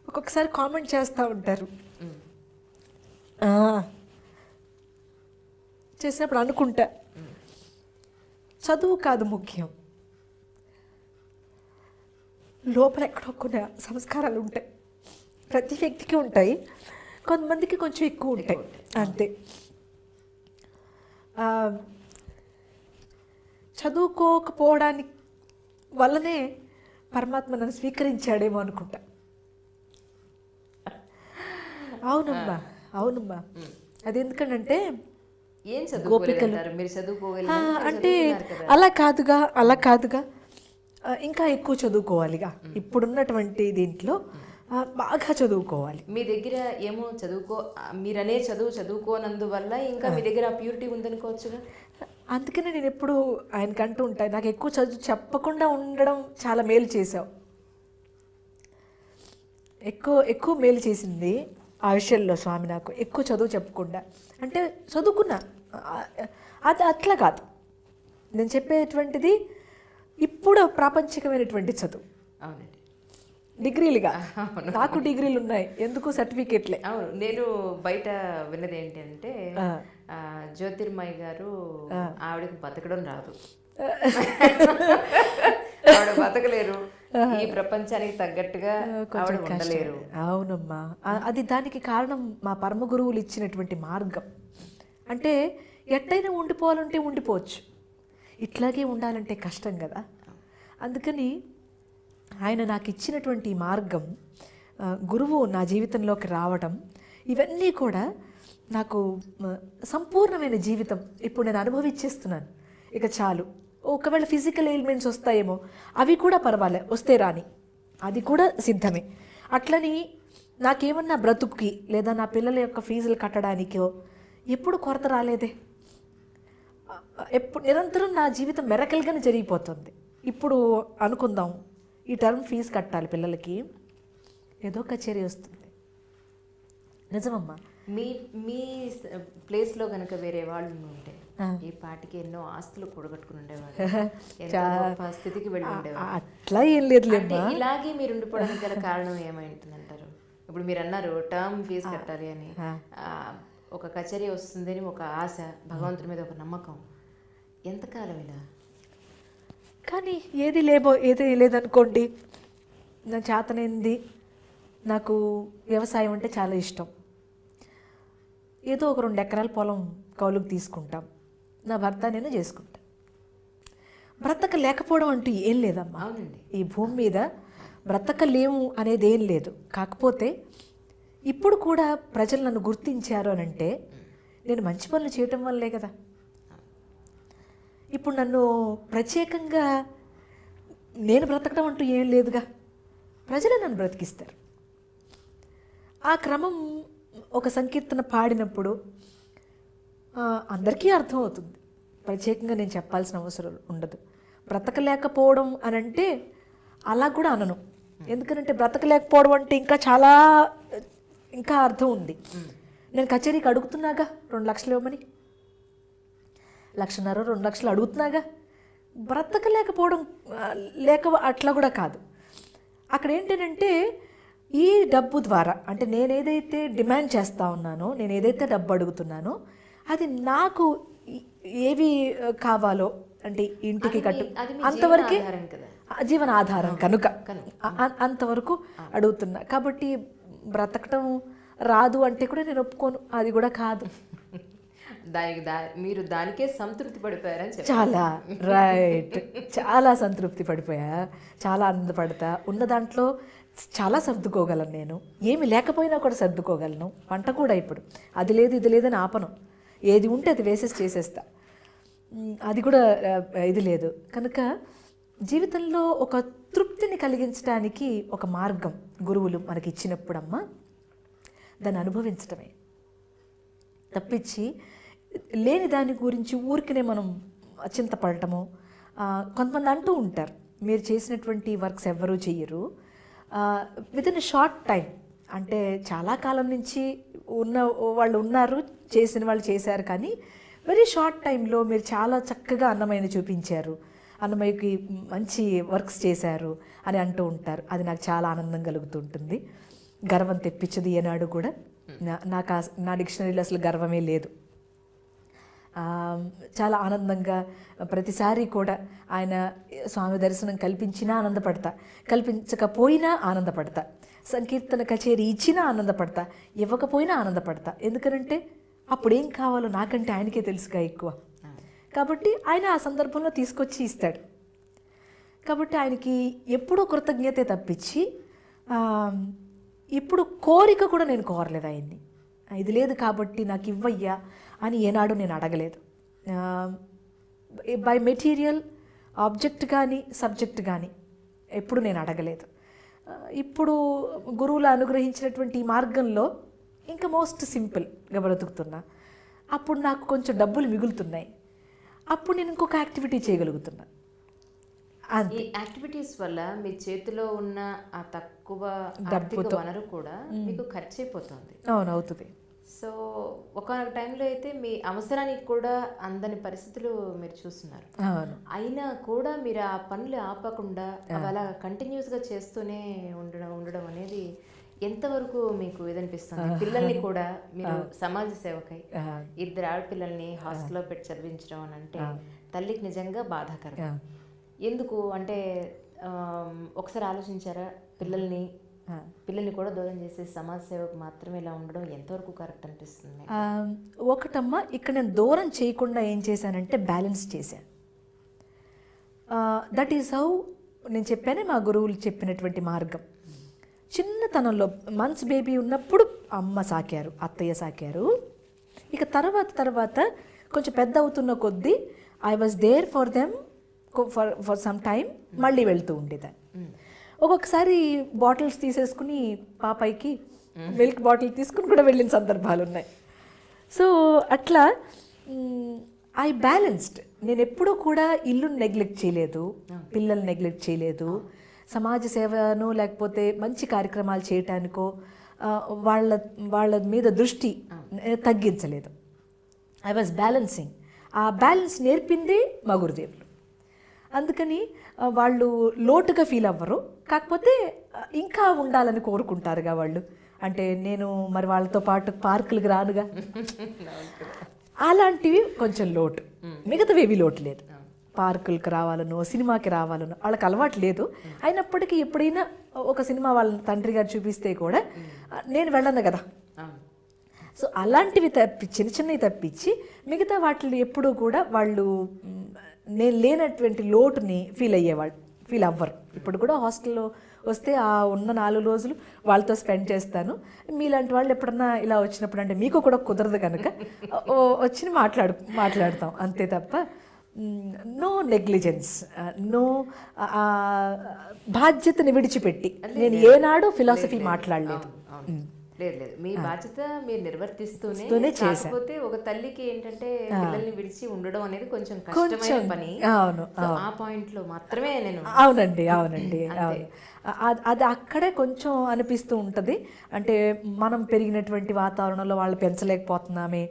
ఒక్కొక్కసారి కామెంట్ చేస్తూ ఉంటారు. చేసినప్పుడు అనుకుంటా, చదువు కాదు ముఖ్యం, లోపల ఎక్కడో కొన్ని సంస్కారాలు ఉంటాయి. ప్రతి వ్యక్తికి ఉంటాయి, కొంతమందికి కొంచెం ఎక్కువ ఉంటాయి, అంతే. చదువుకోకపోవడానికి వల్లనే పరమాత్మ నన్ను స్వీకరించాడేమో అనుకుంటా. అవునమ్మా, అవునమ్మా. అది ఎందుకంటే గోపికలు అంటే అలా కాదుగా ఇంకా ఎక్కువ చదువుకోవాలిగా. ఇప్పుడున్నటువంటి దీంట్లో బాగా చదువుకోవాలి. మీ దగ్గర ఏమో మీరనే చదువుకోనందువల్ల ఇంకా మీ దగ్గర ప్యూరిటీ ఉందనుకోవచ్చుగా. అందుకనే నేను ఎప్పుడు ఆయనకు అంటూ ఉంటాను, నాకు ఎక్కువ చదువు చెప్పకుండా ఉండడం చాలా మేలు చేసావు. ఎక్కువ మేలు చేసింది ఆ విషయంలో స్వామి నాకు. ఎక్కువ చదువు చెప్పకుండా అంటే చదువుకున్నా, అది అట్లా కాదు. నేను చెప్పేటువంటిది ఇప్పుడు ప్రాపంచికమైనటువంటి చదువు. అవునండి, డిగ్రీలుగా. నాకు డిగ్రీలు ఉన్నాయి, ఎందుకు సర్టిఫికేట్లే. అవును, నేను బయట విన్నది ఏంటి అంటే జ్యోతిర్మయ్య గారు ఆవిడకి బతకడం రాదు, ఆవిడ బతకలేరు, ఈ ప్రపంచానికి తగ్గట్టుగా ఆవిడ ఉండలేరు. అవునమ్మా, అది దానికి కారణం మా పరమ గురువులు ఇచ్చినటువంటి మార్గం. అంటే ఎట్టయినా ఉండిపోవాలంటే ఉండిపోవచ్చు, ఇట్లాగే ఉండాలంటే కష్టం కదా. అందుకని ఆయన నాకు ఇచ్చినటువంటి మార్గం, గురువు నా జీవితంలోకి రావడం, ఇవన్నీ కూడా నాకు సంపూర్ణమైన జీవితం ఇప్పుడు నేను అనుభవించేస్తున్నాను. ఇక చాలు. ఒకవేళ ఫిజికల్ ఎయిల్మెంట్స్ వస్తాయేమో, అవి కూడా పర్వాలే, వస్తే రాని, అది కూడా సిద్ధమే. అట్లని నాకేమన్నా బ్రతుకుకి లేదా నా పిల్లల యొక్క ఫీజులు కట్టడానికో ఎప్పుడు కొరత రాలేదే. ఎప్పుడు నిరంతరం నా జీవితం మెరకల్గానే జరిగిపోతుంది. ఇప్పుడు అనుకుందాం, ఈ టర్మ్ ఫీజు కట్టాలి పిల్లలకి, ఏదో కచేరీ వస్తుంది. నిజమమ్మా, మీ మీ ప్లేస్లో కనుక వేరే వాళ్ళు ఉంటే ఈ పాటికి ఎన్నో ఆస్తులు కూడగట్టుకుని ఉండేవాళ్ళు, ఎంతో గొప్ప స్థితికి వెళ్ళి ఉండేవాళ్ళు. అట్లా ఏం లేదు. అంటే ఇలాగే మీరు ఉండిపోవడానికి గల కారణం ఏమైంటుందంటారు? ఇప్పుడు మీరు అన్నారు టర్మ్ ఫీజు కట్టాలి అని, ఒక కచేరీ వస్తుందని ఒక ఆశ, భగవంతుడి మీద ఒక నమ్మకం, ఎంతకాలం ఇలా? కానీ ఏది లేదనుకోండి, నా చేతనైంది, నాకు వ్యవసాయం అంటే చాలా ఇష్టం. ఏదో ఒక 2 ఎకరాల పొలం కౌలుకు తీసుకుంటాం, నా భర్త నేను చేసుకుంటాం. బ్రతకలేకపోవడం అంటూ ఏం లేదమ్మా. అవునండి. ఈ భూమి మీద బ్రతకలేము అనేది ఏం లేదు. కాకపోతే ఇప్పుడు కూడా ప్రజలు నన్ను గుర్తించారు అని అంటే నేను మంచి పనులు చేయటం వల్లే కదా. ఇప్పుడు నన్ను ప్రత్యేకంగా నేను బ్రతకడం అంటూ ఏం లేదుగా, ప్రజలే నన్ను బ్రతికిస్తారు. ఆ క్రమం ఒక సంకీర్తన పాడినప్పుడు అందరికీ అర్థమవుతుంది, ప్రత్యేకంగా నేను చెప్పాల్సిన అవసరం ఉండదు. బ్రతకలేకపోవడం అని అంటే అలా కూడా అనను, ఎందుకంటే బ్రతకలేకపోవడం అంటే ఇంకా అర్థం ఉంది. నేను కచేరీకి అడుగుతున్నాగా 2 లక్షలు ఇవ్వమని, 1,500,000 2 లక్షలు అడుగుతున్నాగా. బ్రతకలేకపోవడం అట్లా కూడా కాదు. అక్కడ ఏంటంటే ఈ డబ్బు ద్వారా, అంటే నేను ఏదైతే డిమాండ్ చేస్తూ ఉన్నానో, నేను ఏదైతే డబ్బు అడుగుతున్నానో, అది నాకు ఏవి కావాలో, అంటే ఇంటికి అంతవరకే జీవన ఆధారం కనుక అంతవరకు అడుగుతున్నా. కాబట్టి బ్రతకటం రాదు అంటే కూడా నేను ఒప్పుకోను, అది కూడా కాదు. మీరు దానికే సంతృప్తి పడిపోయారని చాలా రైట్, చాలా సంతృప్తి పడిపోయా, చాలా ఆనందపడతా. ఉన్న దాంట్లో చాలా సర్దుకోగలను. నేను ఏమి లేకపోయినా కూడా సర్దుకోగలను. వంట కూడా ఇప్పుడు అది లేదు ఇది లేదని ఆపను, ఏది ఉంటే అది వేసేసి చేసేస్తా. అది కూడా ఇది లేదు కనుక జీవితంలో ఒక తృప్తిని కలిగించడానికి ఒక మార్గం గురువులు మనకి ఇచ్చినప్పుడమ్మా దాన్ని అనుభవించడమే తప్పించి లేని దాని గురించి ఊరికనే మనం చింతపడటము. కొంతమంది అంటూ ఉంటారు, మీరు చేసినటువంటి వర్క్స్ ఎవ్వరూ చెయ్యరు, వితిన్ షార్ట్ టైం, అంటే చాలా కాలం నుంచి ఉన్న వాళ్ళు ఉన్నారు, చేసిన వాళ్ళు చేశారు, కానీ వెరీ షార్ట్ టైంలో మీరు చాలా చక్కగా అన్నమయ్యని చూపించారు, అన్నమయ్యకి మంచి వర్క్స్ చేశారు అని అంటూ ఉంటారు. అది నాకు చాలా ఆనందం కలుగుతుంటుంది. గర్వం తెప్పించదు ఏనాడు కూడా. నాకు నా డిక్షనరీలో అసలు గర్వమే లేదు. చాలా ఆనందంగా ప్రతిసారి కూడా ఆయన స్వామి దర్శనం కల్పించినా ఆనందపడతా, కల్పించకపోయినా ఆనందపడతా, సంకీర్తన కచేరీ ఇచ్చినా ఆనందపడతా, ఇవ్వకపోయినా ఆనందపడతా. ఎందుకంటే అప్పుడేం కావాలో నాకంటే ఆయనకే తెలుసుగా ఎక్కువ. కాబట్టి ఆయన ఆ సందర్భంలో తీసుకొచ్చి ఇస్తాడు. కాబట్టి ఆయనకి ఎప్పుడూ కృతజ్ఞతే తప్పించి ఇప్పుడు కోరిక కూడా నేను కోరలేదు ఆయన్ని. ఇది లేదు కాబట్టి నాకు ఇవ్వయ్యా అని ఏనాడు నేను అడగలేదు. బై మెటీరియల్ ఆబ్జెక్ట్ కానీ సబ్జెక్ట్ కానీ ఎప్పుడు నేను అడగలేదు. ఇప్పుడు గురువులు అనుగ్రహించినటువంటి ఈ మార్గంలో ఇంకా మోస్ట్ సింపుల్గా బ్రతుకుతున్నా. అప్పుడు నాకు కొంచెం డబ్బులు మిగులుతున్నాయి, అప్పుడు నేను ఇంకొక యాక్టివిటీ చేయగలుగుతున్నా. ఈ యాక్టివిటీస్ వల్ల మీ చేతిలో ఉన్న ఆ తక్కువ ఆర్థిక వనరు కూడా మీకు ఖర్చు అయిపోతుంది. అవును, అవుతుంది. సో ఒక టైంలో అయితే మీ అవసరానికి కూడా అందని పరిస్థితులు మీరు చూస్తున్నారు. అయినా కూడా మీరు ఆ పనులు ఆపకుండా అలా కంటిన్యూస్గా చేస్తూనే ఉండడం అనేది ఎంతవరకు మీకు ఇదనిపిస్తుంది? పిల్లల్ని కూడా మీరు సమాజ సేవకై 2 ఆడపిల్లల్ని హాస్టల్లో పెట్టి చదివించడం అని అంటే తల్లికి నిజంగా బాధాకరం. ఎందుకు అంటే ఒకసారి ఆలోచించారా, పిల్లల్ని కూడా దూరం చేసే సమాజ సేవకు మాత్రమే ఇలా ఉండడం ఎంతవరకు కరెక్ట్ అనిపిస్తుంది? ఒకటమ్మా, ఇక్కడ నేను దూరం చేయకుండా ఏం చేశానంటే బ్యాలెన్స్ చేశాను. దట్ ఈస్ హౌ నేను చెప్పానే మా గురువులు చెప్పినటువంటి మార్గం. చిన్నతనంలో మంత్స్ బేబీ ఉన్నప్పుడు అమ్మ సాకారు, అత్తయ్య సాకారు. ఇక తర్వాత కొంచెం పెద్ద అవుతున్న కొద్దీ I was there for them for some time. మళ్ళీ వెళ్తూ ఉండేదాన్ని. ఒక్కొక్కసారి బాటిల్స్ తీసేసుకుని పాపాయికి మిల్క్ బాటిల్ తీసుకుని కూడా వెళ్ళిన సందర్భాలు ఉన్నాయి. సో అట్లా ఐ బ్యాలెన్స్డ్. నేను ఎప్పుడూ కూడా ఇల్లుని నెగ్లెక్ట్ చేయలేదు, పిల్లల్ని నెగ్లెక్ట్ చేయలేదు. సమాజ సేవను లేకపోతే మంచి కార్యక్రమాలు చేయటానికో వాళ్ళ వాళ్ళ మీద దృష్టి తగ్గించలేదు. I was balancing. ఆ బ్యాలెన్స్ నేర్పింది మా గురుదేవులు. అందుకని వాళ్ళు లోటుగా ఫీల్ అవ్వరు, కాకపోతే ఇంకా ఉండాలని కోరుకుంటారుగా వాళ్ళు. అంటే నేను మరి వాళ్ళతో పాటు పార్కులకు రానుగా, అలాంటివి కొంచెం లోటు. మిగతావేవి లోటు లేదు. పార్కులకు రావాలనో సినిమాకి రావాలనో వాళ్ళకి అలవాటు లేదు. అయినప్పటికీ ఎప్పుడైనా ఒక సినిమా వాళ్ళ తండ్రి గారు చూపిస్తే కూడా నేను వెళ్ళను కదా. సో అలాంటివి చిన్న చిన్నవి తప్పించి మిగతా వాటిని ఎప్పుడూ కూడా వాళ్ళు నేను లేనటువంటి లోటుని ఫీల్ అవ్వరు. ఇప్పుడు కూడా హాస్టల్లో వస్తే ఆ ఉన్న 4 రోజులు వాళ్ళతో స్పెండ్ చేస్తాను. మీలాంటి వాళ్ళు ఎప్పుడన్నా ఇలా వచ్చినప్పుడు, అంటే మీకు కూడా కుదరదు కనుక వచ్చి మాట్లాడతాం అంతే తప్ప నో నెగ్లిజెన్స్, నో బాధ్యతని విడిచిపెట్టి నేను ఏనాడు ఫిలాసఫీ మాట్లాడలేదు. లేదు మీ బాధ్యత మీరు నిర్వర్తిస్తూనే కాకపోతే ఒక తల్లికి ఏంటంటే పిల్లల్ని విడిచి ఉండడం అనేది కొంచెం కష్టమైన పని. అవును, ఆ పాయింట్ లో మాత్రమే నేను అవునండి అవును. అది అక్కడే కొంచెం అనిపిస్తూ ఉంటుంది. అంటే మనం పెరిగినటువంటి వాతావరణంలో వాళ్ళు పెంచలేకపోతున్నామే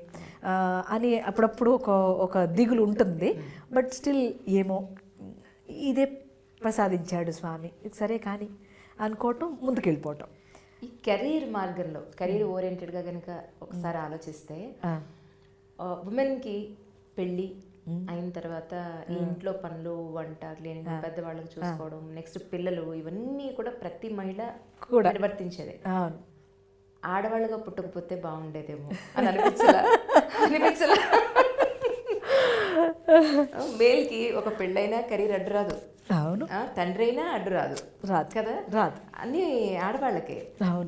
అని అప్పుడప్పుడు ఒక దిగులు ఉంటుంది. బట్ స్టిల్ ఏమో ఇదే ప్రసాదించాడు స్వామి, సరే కానీ అనుకోవటం, ముందుకెళ్ళిపోవటం. ఈ కెరీర్ మార్గంలో కెరీర్ ఓరియంటెడ్గా కనుక ఒకసారి ఆలోచిస్తే ఉమెన్కి పెళ్ళి అయిన తర్వాత ఈ ఇంట్లో పనులు, వంట, క్లీనింగ్, పెద్దవాళ్ళకి చూసుకోవడం, నెక్స్ట్ పిల్లలు, ఇవన్నీ కూడా ప్రతి మహిళ కూడా నిర్వర్తించేదే. ఆడవాళ్ళుగా పుట్టకపోతే బాగుండేదేమో అని అనిపించలా. మేల్కి ఒక పెళ్ళైనా కెరీర్ అడ్డు రాదు. అవును, తండ్రి అయినా అడ్డు రాదు కదా. రాదు, అన్ని ఆడవాళ్ళకే.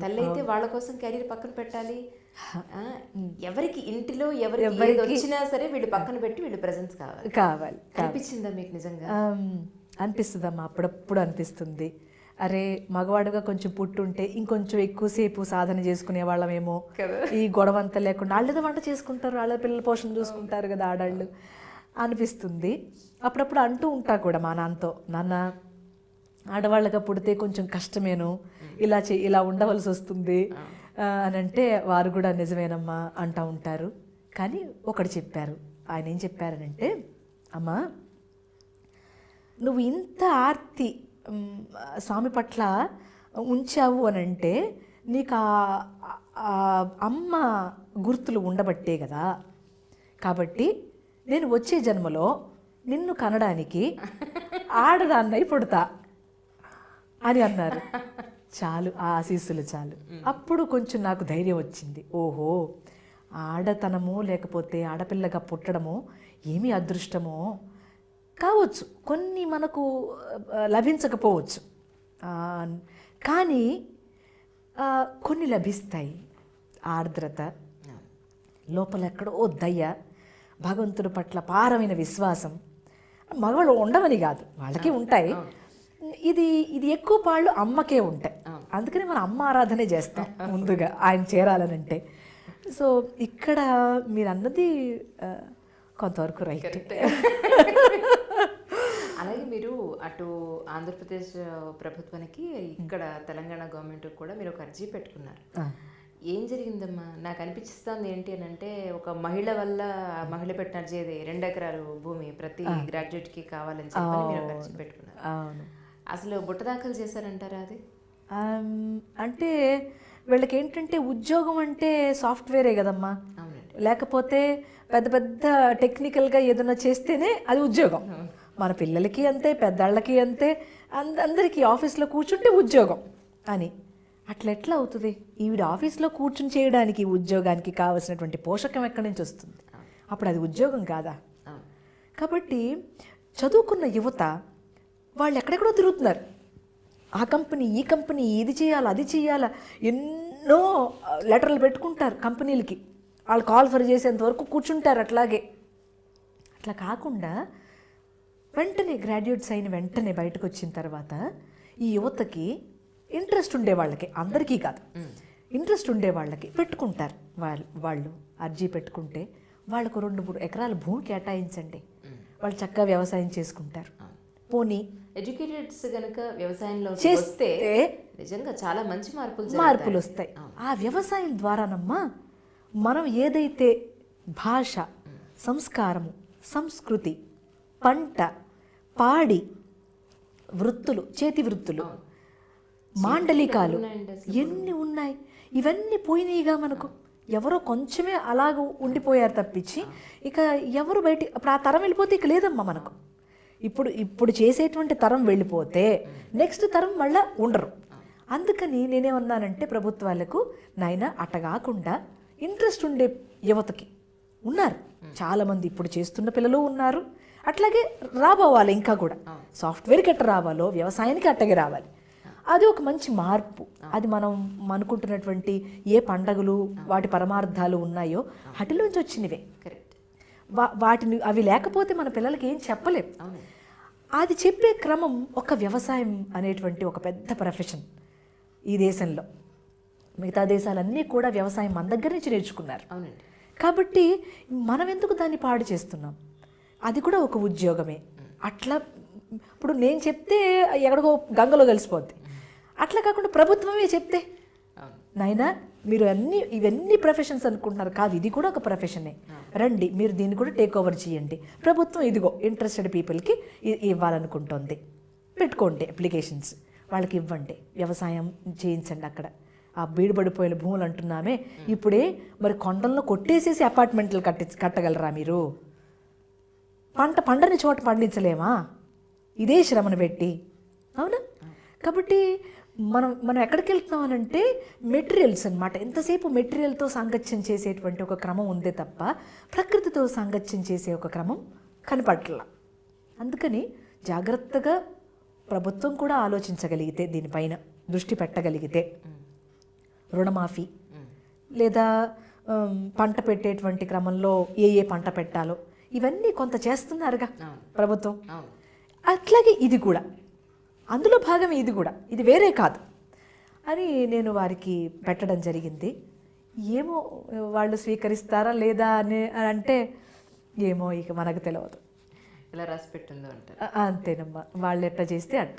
తల్లి అయితే వాళ్ళ కోసం కెరీర్ పక్కన పెట్టాలి. ఎవరికి ఇంటిలో ఎవరికి వచ్చినా సరే వీళ్ళు పక్కన పెట్టి వీళ్ళు ప్రెజెన్స్ కావాలి. అనిపించిందా మీకు నిజంగా? అనిపిస్తుందమ్మా, అప్పుడప్పుడు అనిపిస్తుంది. అరే మగవాడుగా కొంచెం పుట్టుంటే ఇంకొంచెం ఎక్కువసేపు సాధన చేసుకునే వాళ్ళమేమో, ఈ గొడవ అంతా లేకుండా వాళ్ళేదో వంట చేసుకుంటారు, వాళ్ళ పిల్లల పోషణ చూసుకుంటారు కదా ఆడాళ్ళు అనిపిస్తుంది. అప్పుడప్పుడు అంటూ ఉంటా కూడా మా నాన్నతో, నాన్న ఆడవాళ్ళగా పుడితే కొంచెం కష్టమేను, ఇలా ఉండవలసి వస్తుంది అని అంటే వారు కూడా నిజమేనమ్మా అంటూ ఉంటారు. కానీ ఒకటి చెప్పారు, ఆయన ఏం చెప్పారనంటే, అమ్మా నువ్వు ఇంత ఆర్తి స్వామి పట్ల ఉంచావు అని అంటే నీకు ఆ అమ్మ గుర్తులు ఉండబట్టే కదా. కాబట్టి నేను వచ్చే జన్మలో నిన్ను కనడానికి ఆడదాన్నై పుడతా అని అన్నారు. చాలు, ఆ ఆశీస్సులు చాలు. అప్పుడు కొంచెం నాకు ధైర్యం వచ్చింది. ఓహో, ఆడతనమో లేకపోతే ఆడపిల్లగా పుట్టడమో ఏమీ అదృష్టమో కావచ్చు, కొన్ని మనకు లభించకపోవచ్చు, కానీ కొన్ని లభిస్తాయి. ఆర్ద్రత, లోపల ఎక్కడో దయ, భగవంతుడి పట్ల పారమైన విశ్వాసం. మగవాళ్ళు ఉండవని కాదు, వాళ్ళకి ఉంటాయి. ఇది ఎక్కువ పాళ్ళు అమ్మకే ఉంటాయి. అందుకని మనం అమ్మ ఆరాధనే చేస్తాం ముందుగా ఆయన చేరాలనంటే. సో ఇక్కడ మీరు అన్నది కొంతవరకు రైట్. అలాగే మీరు అటు ఆంధ్రప్రదేశ్ ప్రభుత్వానికి, ఇక్కడ తెలంగాణ గవర్నమెంట్ కూడా మీరు ఒక అర్జీ పెట్టుకున్నారు. ఏం జరిగిందమ్మా? నాకు అనిపిస్తుంది ఏంటి అని అంటే, ఒక మహిళ వల్ల మహిళ పెట్టిన అర్జీ 2 ఎకరాలు భూమి ప్రతి గ్రాడ్యుయేట్కి కావాలని చెప్పి మీరు ఒక అర్జీ పెట్టుకున్నారు. అసలు బుట్ట దాఖలు చేశారంటారా? అది అంటే వీళ్ళకి ఏంటంటే ఉద్యోగం అంటే సాఫ్ట్వేరే కదమ్మా, లేకపోతే పెద్ద పెద్ద టెక్నికల్గా ఏదైనా చేస్తేనే అది ఉద్యోగం. మన పిల్లలకి అంతే, పెద్దవాళ్ళకి అంతే, అందరికీ ఆఫీస్లో కూర్చుంటే ఉద్యోగం అని. అట్లా ఎట్లా అవుతుంది? ఈవిడ ఆఫీస్లో కూర్చుని చేయడానికి ఉద్యోగానికి కావాల్సినటువంటి పోషకం ఎక్కడి నుంచి వస్తుంది? అప్పుడు అది ఉద్యోగం కాదా? కాబట్టి చదువుకున్న యువత వాళ్ళు ఎక్కడెక్కడో తిరుగుతున్నారు. ఆ కంపెనీ, ఈ కంపెనీ, ఇది చేయాలా, అది చేయాలా, ఎన్నో లెటర్లు పెట్టుకుంటారు కంపెనీలకి. వాళ్ళు కాల్ఫర్ చేసేంత వరకు కూర్చుంటారు. అట్లా కాకుండా వెంటనే గ్రాడ్యుయేట్స్ అయిన వెంటనే బయటకు వచ్చిన తర్వాత ఈ యువతకి ఇంట్రెస్ట్ ఉండే వాళ్ళకి, అందరికీ కాదు, ఇంట్రెస్ట్ ఉండే వాళ్ళకి పెట్టుకుంటారు. వాళ్ళు అర్జీ పెట్టుకుంటే వాళ్ళకు 2-3 ఎకరాల భూమి కేటాయించండి, వాళ్ళు చక్కగా వ్యవసాయం చేసుకుంటారు. పోనీ ఎడ్యుకేటెడ్స్ కనుక వ్యవసాయంలో చేస్తే నిజంగా చాలా మంచి మార్పులు వస్తాయి. ఆ వ్యవసాయం ద్వారానమ్మా మనం ఏదైతే భాష, సంస్కారము, సంస్కృతి, పంట, పాడి, వృత్తులు, చేతి వృత్తులు, మాండలికాలు ఎన్ని ఉన్నాయి, ఇవన్నీ పోయినాయిగా మనకు. ఎవరో కొంచెమే అలాగ ఉండిపోయారు తప్పించి ఇక ఎవరు బయట ఇప్పుడు ఆ తరం వెళ్ళిపోతే ఇక లేదమ్మా మనకు. ఇప్పుడు చేసేటువంటి తరం వెళ్ళిపోతే నెక్స్ట్ తరం మళ్ళా ఉండరు. అందుకని నేనేమన్నానంటే ప్రభుత్వాలకు, నాయన అట్ట కాకుండా ఇంట్రెస్ట్ ఉండే యువతకి ఉన్నారు చాలామంది, ఇప్పుడు చేస్తున్న పిల్లలు ఉన్నారు, అట్లాగే రాబోవాలి ఇంకా కూడా. సాఫ్ట్వేర్కి ఎట్ట రావాలో వ్యవసాయానికి అట్టగే రావాలి. అది ఒక మంచి మార్పు. అది మనం అనుకుంటున్నటువంటి ఏ పండగలు వాటి పరమార్థాలు ఉన్నాయో వాటిలోంచి వచ్చినవే. వాటిని అవి లేకపోతే మన పిల్లలకి ఏం చెప్పలేం. అది చెప్పే క్రమం ఒక వ్యవసాయం అనేటువంటి ఒక పెద్ద ప్రొఫెషన్ ఈ దేశంలో. మిగతా దేశాలన్నీ కూడా వ్యవసాయం మన దగ్గర నుంచి నేర్చుకున్నారు. కాబట్టి మనం ఎందుకు దాన్ని పాడు చేస్తున్నాం? అది కూడా ఒక ఉద్యోగమే. అట్లా ఇప్పుడు నేను చెప్తే ఎక్కడికో గంగలో కలిసిపోద్ది. అట్లా కాకుండా ప్రభుత్వమే చెప్తే, నాయనా మీరు ఇవన్నీ ప్రొఫెషన్స్ అనుకుంటున్నారు కాదు, ఇది కూడా ఒక ప్రొఫెషనే, రండి మీరు దీన్ని కూడా టేక్ ఓవర్ చేయండి. ప్రభుత్వం ఇదిగో ఇంట్రెస్టెడ్ పీపుల్కి ఇవ్వాలనుకుంటుంది, పెట్టుకోండి అప్లికేషన్స్, వాళ్ళకి ఇవ్వండి, వ్యవసాయం చేయించండి. అక్కడ ఆ బీడుబడిపోయిన భూములు అంటున్నామే, ఇప్పుడే మరి కొండలను కొట్టేసేసి అపార్ట్మెంట్లు కట్టగలరా మీరు? పండని చోట పండించలేమా ఇదే శ్రమను పెట్టి? అవునా? కాబట్టి మనం ఎక్కడికి వెళ్తున్నాం అనంటే మెటీరియల్స్ అనమాట. ఎంతసేపు మెటీరియల్తో సాంగత్యం చేసేటువంటి ఒక క్రమం ఉందే తప్ప ప్రకృతితో సాంగత్యం చేసే ఒక క్రమం కనపట్ల. అందుకని జాగ్రత్తగా ప్రభుత్వం కూడా ఆలోచించగలిగితే, దీనిపైన దృష్టి పెట్టగలిగితే, రుణమాఫీ లేదా పంట పెట్టేటువంటి క్రమంలో ఏ పంట పెట్టాలో ఇవన్నీ కొంత చేస్తున్నారుగా ప్రభుత్వం. అట్లాగే ఇది కూడా అందులో భాగమే, ఇది కూడా, ఇది వేరే కాదు అని నేను వారికి పెట్టడం జరిగింది. ఏమో వాళ్ళు స్వీకరిస్తారా లేదా అని అంటే ఏమో ఇక మనకు తెలియదు. ఇలా రాసి పెట్టిందో అంటారు. అంతేనమ్మా, వాళ్ళు ఎట్లా చేస్తే అట్ట.